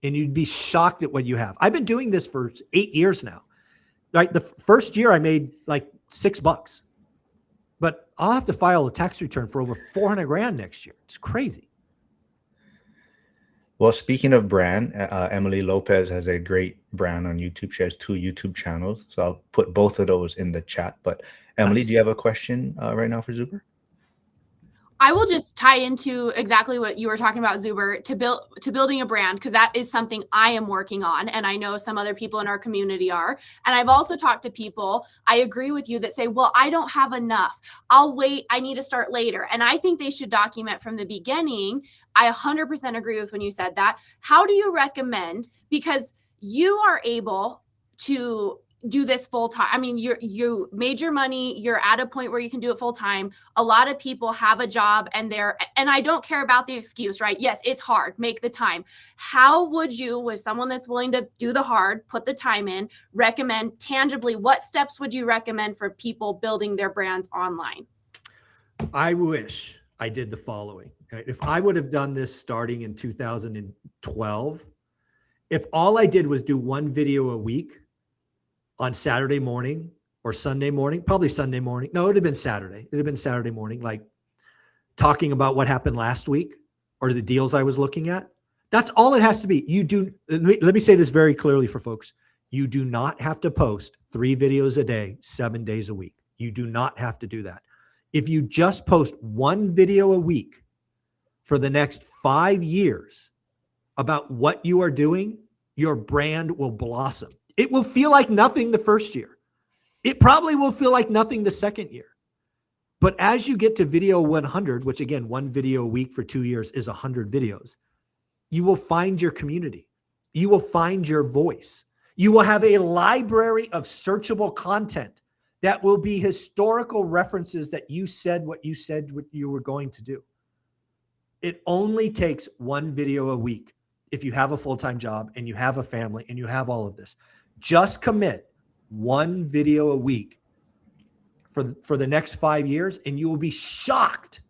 Speaker 4: and you'd be shocked at what you have. I've been doing this for 8 years now. Right, the first year I made like $6, but I'll have to file a tax return for over $400,000 next year. It's crazy.
Speaker 1: Well, speaking of brand, Emily Lopez has a great brand on YouTube. She has 2 YouTube channels, so I'll put both of those in the chat. But Emily,
Speaker 4: Nice.
Speaker 1: do you have a question right now for Zuber?
Speaker 8: I will just tie into exactly what you were talking about, Zuber, to building a brand, because that is something I am working on, and I know some other people in our community are. And I've also talked to people, I agree with you, that say, well, I don't have enough. I'll wait. I need to start later. And I think they should document from the beginning. I 100% agree with when you said that. How do you recommend? Because you are able to do this full time. You made your money. You're at a point where you can do it full time. A lot of people have a job and I don't care about the excuse, right? Yes, it's hard. Make the time. How would you, with someone that's willing to do the hard, put the time in, recommend tangibly, what steps would you recommend for people building their brands online?
Speaker 4: I wish I did the following. If I would have done this starting in 2012, if all I did was do 1 video a week on Saturday morning or Sunday morning, probably Sunday morning. No, it'd have been Saturday. It'd have been Saturday morning, like talking about what happened last week or the deals I was looking at. That's all it has to be. Let me say this very clearly for folks. You do not have to post 3 videos a day, 7 days a week. You do not have to do that. If you just post 1 video a week for the next 5 years about what you are doing, your brand will blossom. It will feel like nothing the first year. It probably will feel like nothing the second year. But as you get to video 100, which again, 1 video a week for 2 years is 100 videos, you will find your community. You will find your voice. You will have a library of searchable content that will be historical references that you said what you were going to do. It only takes 1 video a week if you have a full-time job and you have a family and you have all of this. Just commit 1 video a week for the next 5 years, and you will be shocked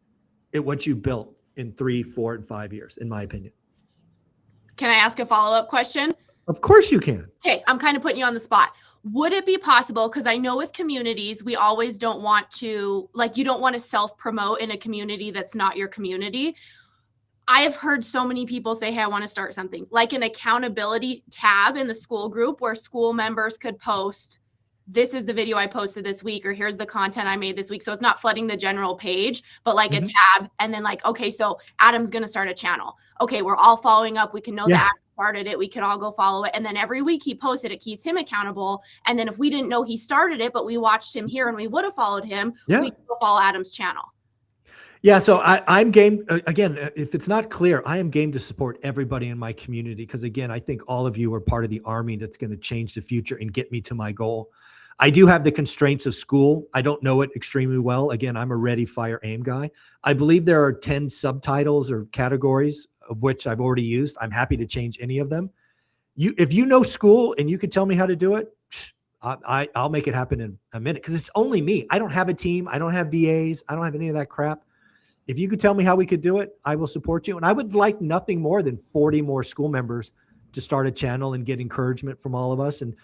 Speaker 4: at what you built in 3, 4, and 5 years, in my opinion.
Speaker 8: Can I ask a follow-up question?
Speaker 4: Of course you can.
Speaker 8: Okay, I'm kind of putting you on the spot. Would it be possible, because I know with communities, we always don't want to, like, you don't want to self-promote in a community that's not your community. I have heard so many people say, hey, I want to start something, like an accountability tab in the school group where school members could post, this is the video I posted this week, or here's the content I made this week. So it's not flooding the general page, but like a tab. And then like, okay, so Adam's going to start a channel. Okay, we're all following up. We can know that Adam started it. We can all go follow it. And then every week he posted, it keeps him accountable. And then if we didn't know he started it, but we watched him here and we would have followed him, we can go follow Adam's channel.
Speaker 4: Yeah, so I'm game. Again, if it's not clear, I am game to support everybody in my community because, again, I think all of you are part of the army that's going to change the future and get me to my goal. I do have the constraints of school. I don't know it extremely well. Again, I'm a ready, fire, aim guy. I believe there are 10 subtitles or categories of which I've already used. I'm happy to change any of them. If you know school and you could tell me how to do it, I'll make it happen in a minute because it's only me. I don't have a team. I don't have VAs. I don't have any of that crap. If you could tell me how we could do it, I will support you. And I would like nothing more than 40 more school members to start a channel and get encouragement from all of us and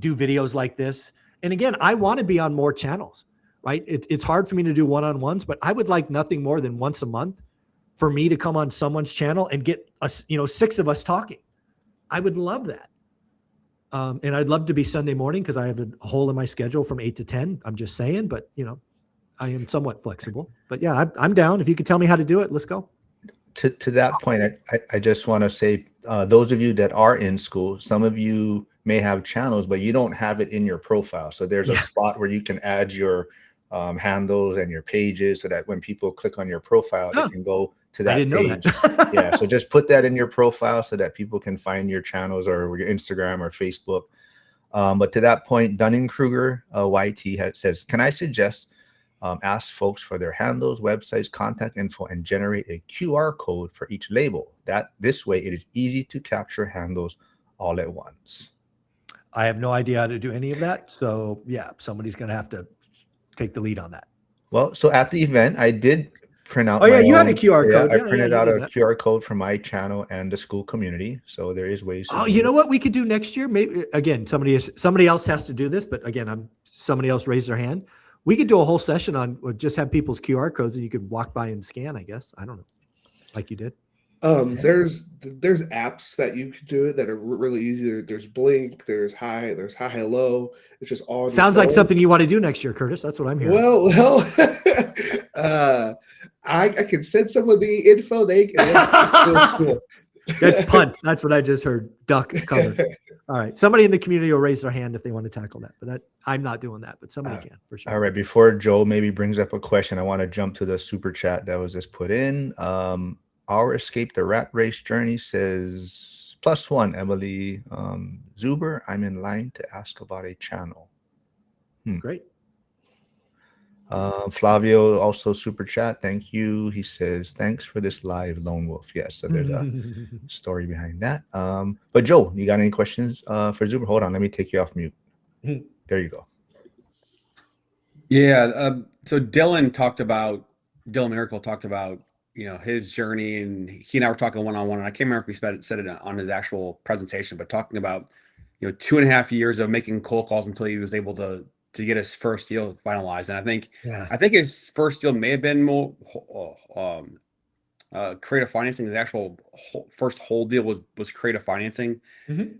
Speaker 4: do videos like this. And again, I want to be on more channels, right? It's hard for me to do one-on-ones, but I would like nothing more than once a month for me to come on someone's channel and get us, 6 of us talking. I would love that. And I'd love to be Sunday morning because I have a hole in my schedule from 8 to 10. I'm just saying, but I am somewhat flexible, but yeah, I'm down. If you could tell me how to do it, let's go.
Speaker 1: To that point, I just want to say, those of you that are in school, some of you may have channels, but you don't have it in your profile. So there's a spot where you can add your handles and your pages so that when people click on your profile, they can go to that page.
Speaker 4: Know that.
Speaker 1: Yeah, so just put that in your profile so that people can find your channels or your Instagram or Facebook. But to that point, Dunning-Kruger YT says, can I suggest ask folks for their handles, websites, contact info, and generate a QR code for each label. This way, it is easy to capture handles all at once.
Speaker 4: I have no idea how to do any of that. So yeah, somebody's going to have to take the lead on that.
Speaker 1: Well, so at the event, I did print out.
Speaker 4: Oh yeah, you had a QR code.
Speaker 1: I printed out a QR code for my channel and the school community. So there is ways.
Speaker 4: Oh, you know what we could do next year? Maybe again, somebody else has to do this, but again, somebody else raised their hand. We could do a whole session on just have people's QR codes and you could walk by and scan, I guess. I don't know. Like you did.
Speaker 6: There's apps that you can do it that are really easy. There's Blink, there's Hi Hello. It's just all.
Speaker 4: Sounds like something you want to do next year, Curtis. That's what I'm hearing.
Speaker 6: Well, I can send some of the info.
Speaker 4: That's punt. That's what I just heard. Duck cover. All right. Somebody in the community will raise their hand if they want to tackle that. But I'm not doing that, but somebody can for sure.
Speaker 1: All right. Before Joe maybe brings up a question, I want to jump to the super chat that was just put in. Our Escape the Rat Race Journey says, +1, Emily Zuber. I'm in line to ask about a channel.
Speaker 4: Great.
Speaker 1: Flavio also super chat. Thank you. He says, thanks for this live, Lone Wolf. Yes, so there's a story behind that. But Joe, you got any questions for Zuber? Hold on, let me take you off mute. There you go.
Speaker 9: Yeah. So Dylan Miracle talked about his journey, and he and I were talking one-on-one, and I can't remember if he said it on his actual presentation, but talking about 2.5 years of making cold calls until he was able to get his first deal finalized. And I think his first deal may have been more creative financing. His actual first whole deal was creative financing.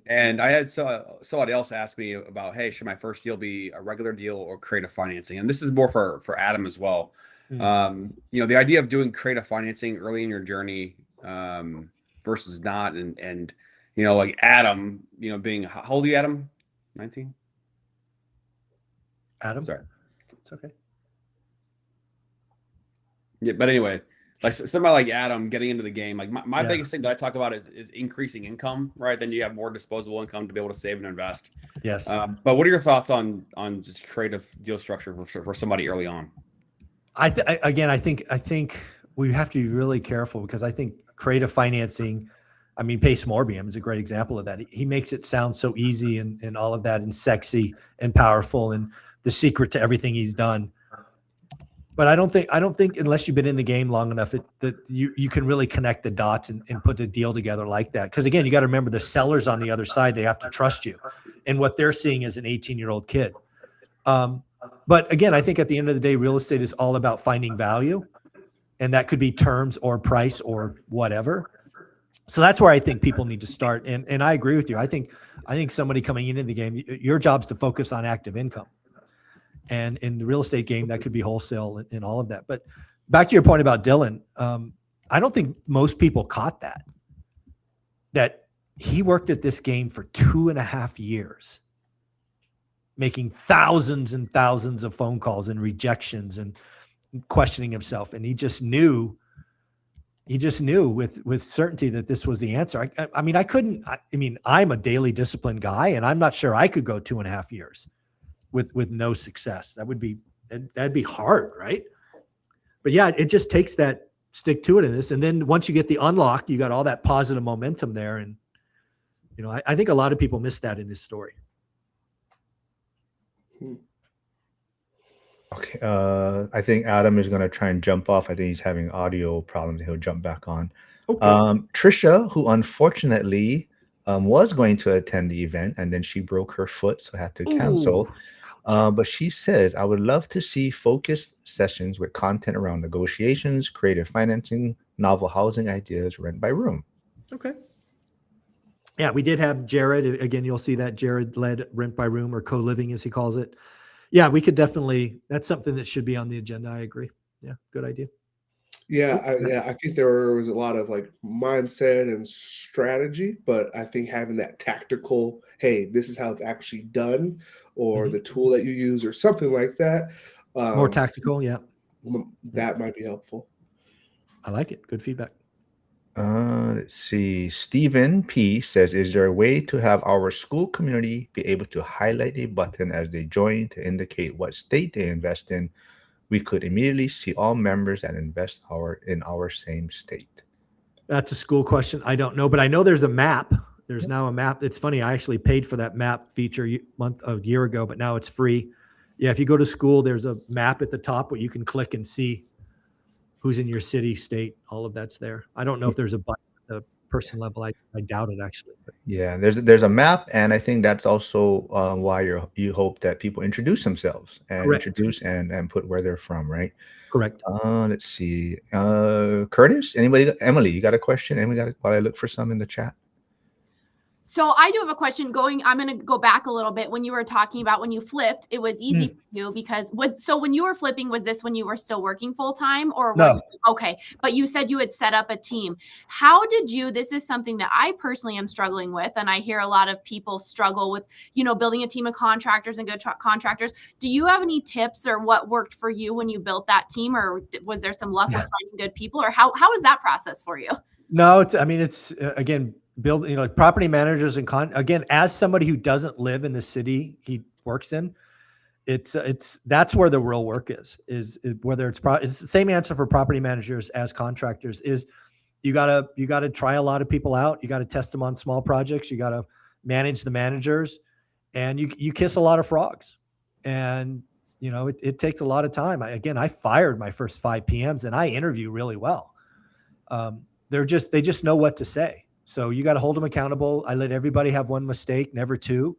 Speaker 9: And I had somebody else ask me about, hey, should my first deal be a regular deal or creative financing? And this is more for Adam as well. The idea of doing creative financing early in your journey versus not, and like Adam, being, how old are you, Adam? 19?
Speaker 4: Adam?
Speaker 9: Sorry.
Speaker 4: It's okay.
Speaker 9: Yeah, but anyway, like somebody like Adam getting into the game, like my
Speaker 4: Yeah.
Speaker 9: biggest thing that I talk about is increasing income, right? Then you have more disposable income to be able to save and invest.
Speaker 4: Yes.
Speaker 9: But what are your thoughts on just creative deal structure for somebody early on?
Speaker 4: I think we have to be really careful because I think creative financing, I mean, Pace Morbium is a great example of that. He makes it sound so easy and all of that and sexy and powerful and the secret to everything he's done. But I don't think unless you've been in the game long enough that you can really connect the dots and put a deal together like that. Because again, you got to remember the sellers on the other side, they have to trust you. And what they're seeing is an 18-year-old kid. But again, I think at the end of the day, real estate is all about finding value. And that could be terms or price or whatever. So that's where I think people need to start. And I agree with you. I think somebody coming into the game, your job's to focus on active income. And in the real estate game, that could be wholesale and all of that. But back to your point about Dylan, I don't think most people caught that he worked at this game for 2.5 years, making thousands and thousands of phone calls and rejections and questioning himself. And he just knew with certainty that this was the answer. I mean, I'm a daily discipline guy, and I'm not sure I could go 2.5 years with no success. That'd be hard, right? But yeah, it just takes that stick to it in this. And then once you get the unlock, you got all that positive momentum there. And, I think a lot of people miss that in this story.
Speaker 1: Okay. I think Adam is going to try and jump off. I think he's having audio problems. He'll jump back on. Okay. Trisha, who unfortunately was going to attend the event, and then she broke her foot, so had to cancel. But she says, I would love to see focused sessions with content around negotiations, creative financing, novel housing ideas, rent by room.
Speaker 4: Okay. Yeah, we did have Jared. Again, you'll see that Jared led rent by room or co-living, as he calls it. Yeah, we could definitely, that's something that should be on the agenda. I agree. Yeah, good idea.
Speaker 6: Yeah, I think there was a lot of like mindset and strategy, but I think having that tactical, hey, this is how it's actually done, or the tool that you use, or something like that.
Speaker 4: More tactical, yeah.
Speaker 6: That might be helpful.
Speaker 4: I like it. Good feedback.
Speaker 1: Let's see. Stephen P says, is there a way to have our school community be able to highlight a button as they join to indicate what state they invest in? We could immediately see all members that invest in our same state.
Speaker 4: That's a school question. I don't know, but I know there's a map. There's now a map. It's funny. I actually paid for that map feature a year ago, but now it's free. Yeah, if you go to school, there's a map at the top where you can click and see who's in your city, state, all of that's there. I don't know if there's a button at the person level. I doubt it, actually. But.
Speaker 1: Yeah, there's a map, and I think that's also why you hope that people introduce themselves and introduce and put where they're from, right?
Speaker 4: Correct.
Speaker 1: Let's see. Curtis, Emily, you got a question? And we got it while I look for some in the chat.
Speaker 8: So I do have a question I'm going to go back a little bit. When you were talking about when you flipped, it was easy for you because when you were flipping, was this when you were still working full time or?
Speaker 4: No.
Speaker 8: Okay. But you said you had set up a team. How did this is something that I personally am struggling with. And I hear a lot of people struggle with, building a team of contractors and good contractors. Do you have any tips or what worked for you when you built that team, or was there some luck with finding good people, or how was that process for you?
Speaker 4: No, it's again, build, property managers and again, as somebody who doesn't live in the city he works in, that's where the real work is whether it's the same answer for property managers as contractors is you gotta try a lot of people out. You got to test them on small projects. You got to manage the managers, and you kiss a lot of frogs, and it takes a lot of time. I fired my first 5 PMs and I interview really well. They just know what to say. So you got to hold them accountable. I let everybody have one mistake, never two.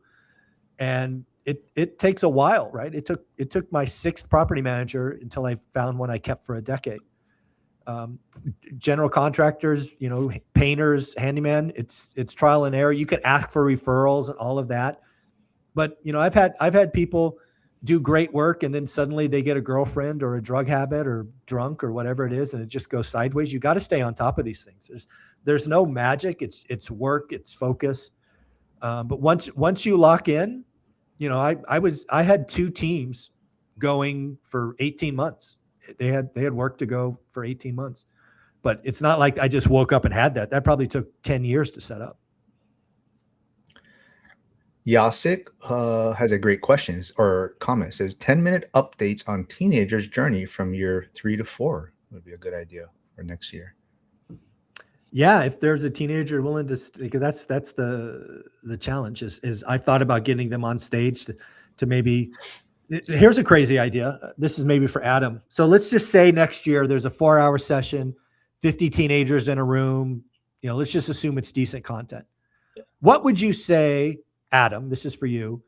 Speaker 4: And it takes a while, right? It took my 6th property manager until I found one I kept for a decade. General contractors, painters, handyman, it's trial and error. You could ask for referrals and all of that. But, I've had people do great work and then suddenly they get a girlfriend or a drug habit or drunk or whatever it is, and it just goes sideways. You got to stay on top of these things. There's no magic. It's work, it's focus. But once you lock in, I had 2 teams going for 18 months they had work to go for 18 months. But it's not like I just woke up and had that. That probably took 10 years to set up.
Speaker 1: Yasik has a great question or comment. It says 10-minute updates on teenagers' journey from year 3 to 4 would be a good idea for next year.
Speaker 4: Yeah, if there's a teenager willing to, because that's the challenge is I thought about getting them on stage to maybe. Here's a crazy idea. This is maybe for Adam. So let's just say next year there's a 4-hour session, 50 teenagers in a room. Let's just assume it's decent content.
Speaker 7: Yeah.
Speaker 4: What would you say, Adam? This is for you.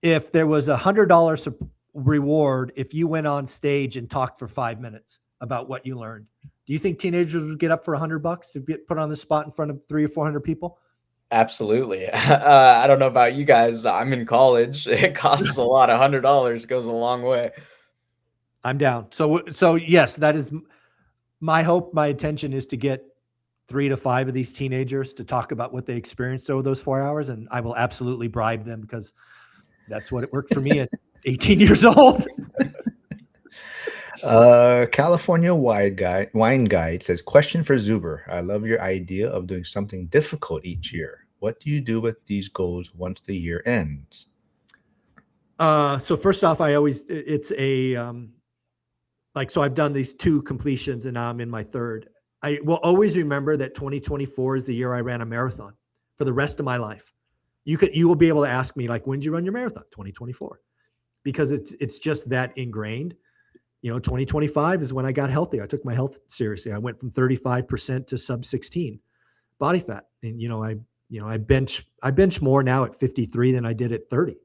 Speaker 4: If there was $100 reward if you went on stage and talked for 5 minutes about what you learned, do you think teenagers would get up for $100 to get put on the spot in front of 300 or 400 people?
Speaker 7: Absolutely. I don't know about you guys. I'm in college. It costs a lot. $100 goes a long way.
Speaker 4: I'm down. So yes, that is my hope. My intention is to get 3 to 5 of these teenagers to talk about what they experienced over those 4 hours. And I will absolutely bribe them because that's what it worked for me at 18 years old.
Speaker 1: California Wine Guide says, question for Zuber. I love your idea of doing something difficult each year. What do you do with these goals once the year ends?
Speaker 4: So first off, it's a, so I've done these 2 completions and now I'm in my 3rd. I will always remember that 2024 is the year I ran a marathon for the rest of my life. You will be able to ask me like, when did you run your marathon? 2024, because it's just that ingrained. 2025 is when I got healthy. I took my health seriously. I went from 35% to sub 16 body fat. And, I bench more now at 53 than I did at 30,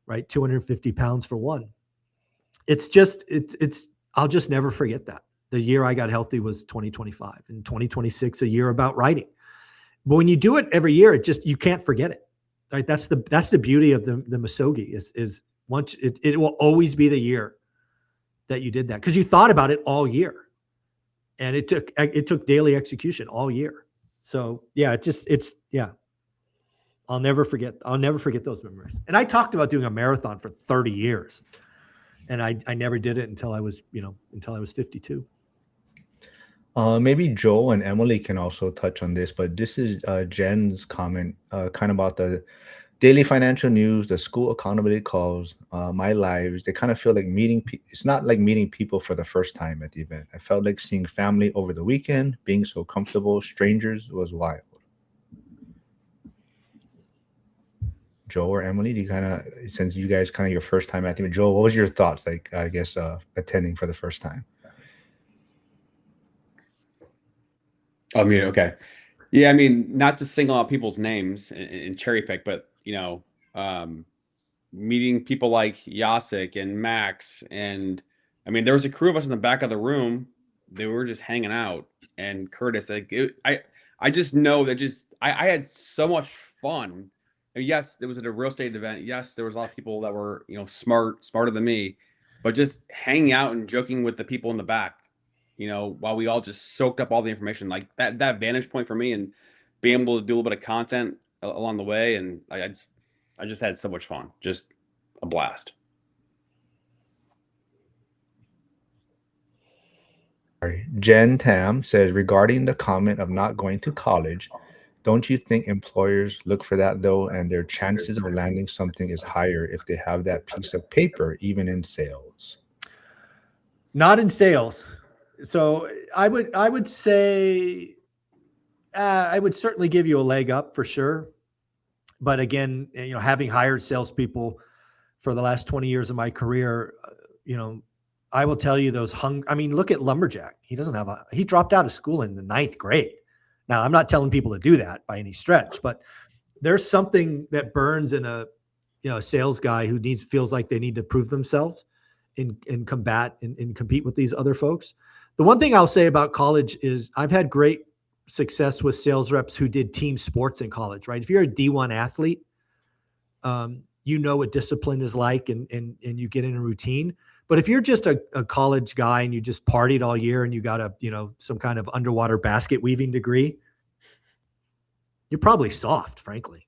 Speaker 4: right? 250 pounds for one. I'll just never forget that. The year I got healthy was 2025 and 2026, a year about writing. But when you do it every year, you can't forget it. Right? That's the beauty of the Misogi is once it will always be the year that you did that because you thought about it all year, and it took daily execution all year. So yeah, I'll never forget those memories. And I talked about doing a marathon for 30 years, and I never did it until I was 52.
Speaker 1: Maybe Joel and Emily can also touch on this, but this is Jen's comment kind of about the daily financial news, the school accountability calls, my lives. They kind of feel like it's not like meeting people for the first time at the event. I felt like seeing family over the weekend, being so comfortable, strangers was wild. Joel or Emily, do you since you guys kind of your first time at the event, Joel, what was your thoughts like, I guess, attending for the first time?
Speaker 9: Oh, mute. Okay. Yeah, I mean, not to single out people's names and cherry pick, but meeting people like Yasik and Max, and I mean, there was a crew of us in the back of the room. They were just hanging out, and Curtis. I just know that I had so much fun. And yes, it was at a real estate event. Yes, there was a lot of people that were smarter than me, but just hanging out and joking with the people in the back. While we all just soaked up all the information, like that vantage point for me, and being able to do a little bit of content along the way, and I just had so much fun, just a blast.
Speaker 1: Jen Tam says, regarding the comment of not going to college, don't you think employers look for that though, and their chances of landing something is higher if they have that piece of paper, even in sales?
Speaker 4: Not in sales. So I would say I would certainly give you a leg up for sure. But again, having hired salespeople for the last 20 years of my career, I will tell you look at Lumberjack. He dropped out of school in the 9th grade. Now, I'm not telling people to do that by any stretch, but there's something that burns in a sales guy who feels like they need to prove themselves and combat and compete with these other folks. The one thing I'll say about college is I've had great success with sales reps who did team sports in college, right? If you're a D1 athlete, what discipline is like and you get in a routine. But if you're just a college guy and you just partied all year and you got some kind of underwater basket weaving degree, you're probably soft, frankly.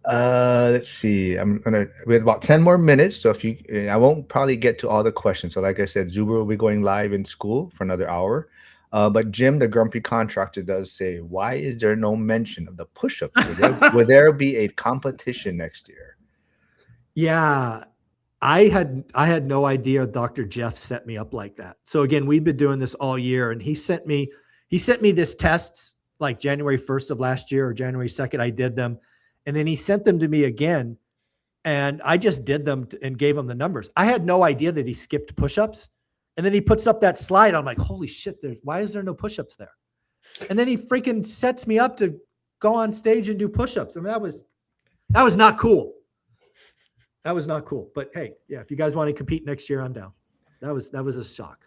Speaker 1: Let's see. We have about 10 more minutes. So if you, I won't probably get to all the questions. So like I said, Zuber will be going live in school for another hour. But Jim, the grumpy contractor, does say, why is there no mention of the push-ups? Will there be a competition next year?
Speaker 4: Yeah, I had no idea Dr. Jeff set me up like that. So again, we've been doing this all year, and he sent me this tests like January 1st of last year or January 2nd. I did them, and then he sent them to me again, and I just did them and gave him the numbers. I had no idea that he skipped push-ups, and then he puts up that slide. I'm like, holy shit! Why is there no push-ups there? And then he freaking sets me up to go on stage and do push-ups. I mean, that was not cool. That was not cool. But hey, yeah, if you guys want to compete next year, I'm down. That was a shock.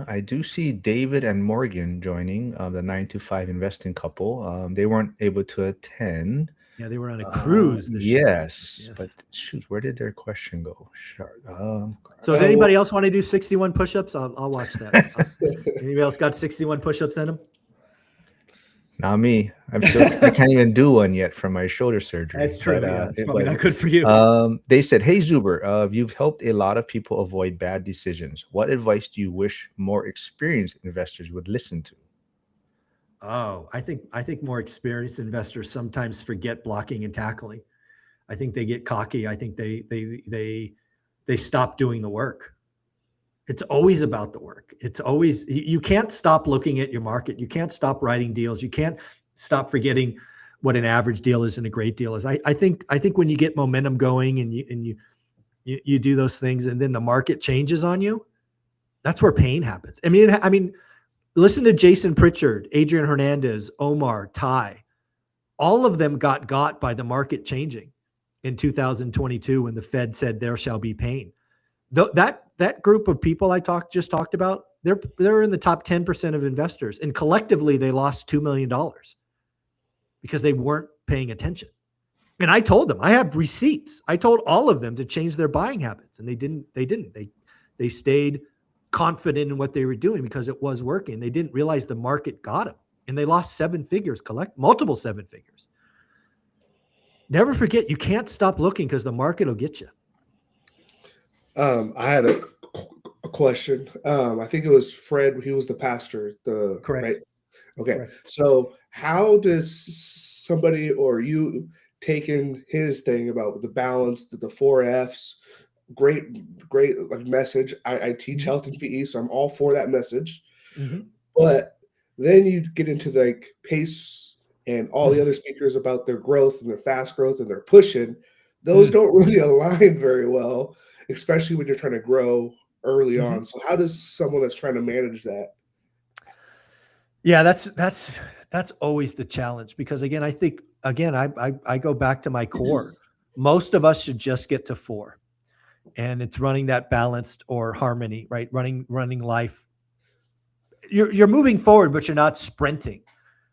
Speaker 1: I do see David and Morgan joining the 9 to 5 investing couple. They weren't able to attend.
Speaker 4: Yeah, they were on a cruise this year.
Speaker 1: Yes, but shoot, where did their question go? Sure.
Speaker 4: So does anybody else want to do 61 push-ups? I'll watch that. Anybody else got 61 push-ups in them?
Speaker 1: Not me. I can't even do one yet from my shoulder surgery.
Speaker 4: That's true. Yeah, it's probably not good for you.
Speaker 1: They said, "Hey Zuber, you've helped a lot of people avoid bad decisions. What advice do you wish more experienced investors would listen to?"
Speaker 4: Oh, I think more experienced investors sometimes forget blocking and tackling. I think they get cocky. I think they stop doing the work. It's always about the work. It's always, you can't stop looking at your market. You can't stop writing deals. You can't stop forgetting what an average deal is and a great deal is. I think when you get momentum going and you do those things and then the market changes on you, that's where pain happens. I mean, listen to Jason Pritchard, Adrian Hernandez, Omar, Ty. All of them got by the market changing in 2022 when the Fed said there shall be pain. That group of people I just talked about, they're in the top 10% of investors, and collectively they lost $2 million because they weren't paying attention. And I told them, I have receipts. I told all of them to change their buying habits, and they didn't. They stayed confident in what they were doing because it was working. They didn't realize the market got them, and they lost seven figures, multiple seven figures. Never forget, you can't stop looking because the market will get you.
Speaker 6: I had a question. I think it was Fred. He was the pastor.
Speaker 4: Correct.
Speaker 6: Right? Okay.
Speaker 4: Correct. So
Speaker 6: how does somebody or you taken his thing about the balance, the 4Fs, great like message. I teach health and PE, so I'm all for that message.
Speaker 4: Mm-hmm.
Speaker 6: But then you get into like Pace and all the other speakers about their growth and their fast growth and their pushing. Those don't really align very well, especially when you're trying to grow early on. So how does someone that's trying to manage that?
Speaker 4: Yeah, that's always the challenge, because again, I think I go back to my core. Most of us should just get to 4, and it's running that balanced or harmony, right? Running life. You're moving forward, but you're not sprinting,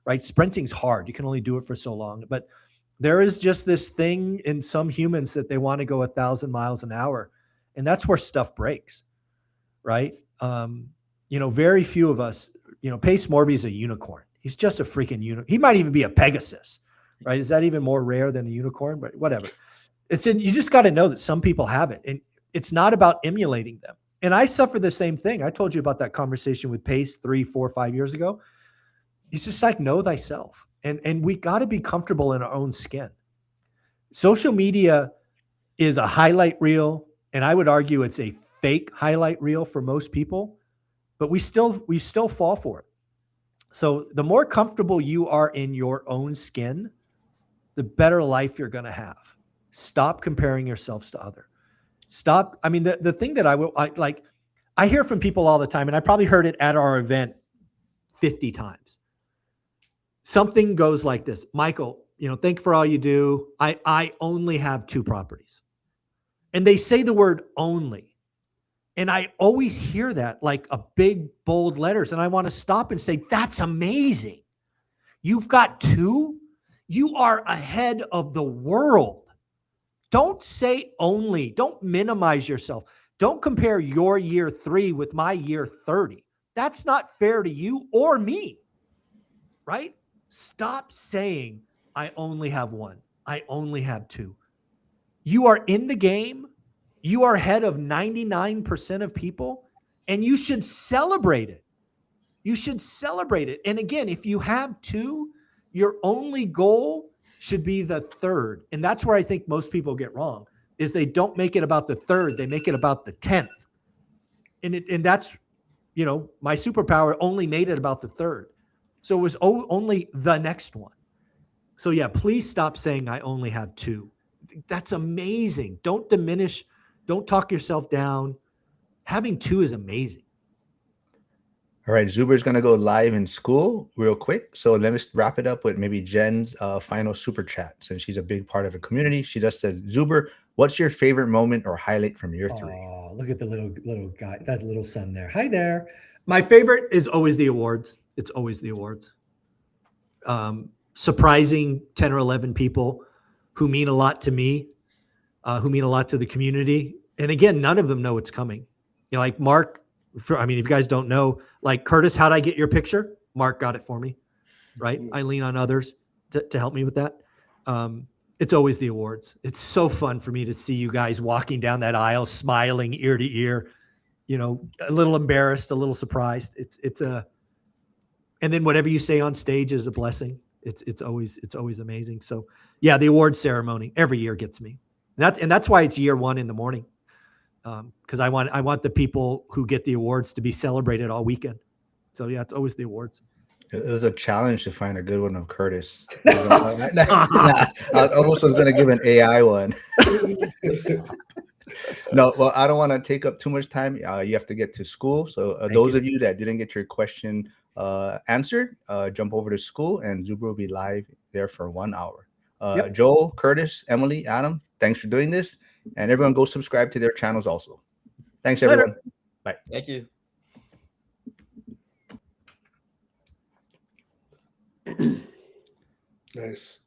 Speaker 4: right? Sprinting's hard. You can only do it for so long, but there is just this thing in some humans that they want to go 1,000 miles an hour, and that's where stuff breaks, right? Very few of us. Pace Morby is a unicorn. He's just a freaking unicorn. He might even be a Pegasus, right? Is that even more rare than a unicorn? But whatever. You just got to know that some people have it, and it's not about emulating them. And I suffer the same thing. I told you about that conversation with Pace 3, 4, 5 years ago. It's just like, know thyself. And we got to be comfortable in our own skin. Social media is a highlight reel, and I would argue it's a fake highlight reel for most people, but we still fall for it. So the more comfortable you are in your own skin, the better life you're going to have. Stop comparing yourselves to others. Stop. I mean, the thing that I hear from people all the time, and I probably heard it at our event 50 times. Something goes like this: Michael, thank you for all you do. I only have 2 properties. And they say the word only. And I always hear that like a big, bold letters. And I want to stop and say, that's amazing. You've got 2? You are ahead of the world. Don't say only. Don't minimize yourself. Don't compare your year 3 with my year 30. That's not fair to you or me, right? Stop saying I only have 1. I only have 2. You are in the game. You are ahead of 99% of people, and you should celebrate it. You should celebrate it. And again, if you have 2, your only goal should be the 3rd. And that's where I think most people get wrong, is they don't make it about the 3rd. They make it about the 10th. And that's, my superpower only made it about the 3rd. So it was only the next one. So yeah, please stop saying I only have 2. That's amazing. Don't diminish. Don't talk yourself down. Having 2 is amazing.
Speaker 1: All right, Zuber's going to go live in school real quick. So let me wrap it up with maybe Jen's final super chat, since she's a big part of the community. She just said, Zuber, what's your favorite moment or highlight from year 3?
Speaker 4: Oh, look at the little guy, that little son there. Hi there. My favorite is always the awards. It's always the awards. Surprising 10 or 11 people who mean a lot to me, who mean a lot to the community. And again, none of them know it's coming. Like Mark, if you guys don't know, like Curtis, how'd I get your picture? Mark got it for me, right? I lean on others to help me with that. It's always the awards. It's so fun for me to see you guys walking down that aisle, smiling ear to ear, a little embarrassed, a little surprised. And then whatever you say on stage is a blessing. It's always amazing. So yeah, the award ceremony every year gets me. And that's why it's year 1 in the morning. Because I want the people who get the awards to be celebrated all weekend. So yeah, it's always the awards.
Speaker 1: It was a challenge to find a good one of Curtis. I almost was going to give an AI one. No, well, I don't want to take up too much time. You have to get to school. So those of you that didn't get your question answered, jump over to school, and Zuber will be live there for 1 hour.
Speaker 4: Yep.
Speaker 1: Joel, Curtis, Emily, Adam, thanks for doing this. And everyone go subscribe to their channels also. Thanks, everyone. Bye.
Speaker 7: Thank you.
Speaker 6: Nice.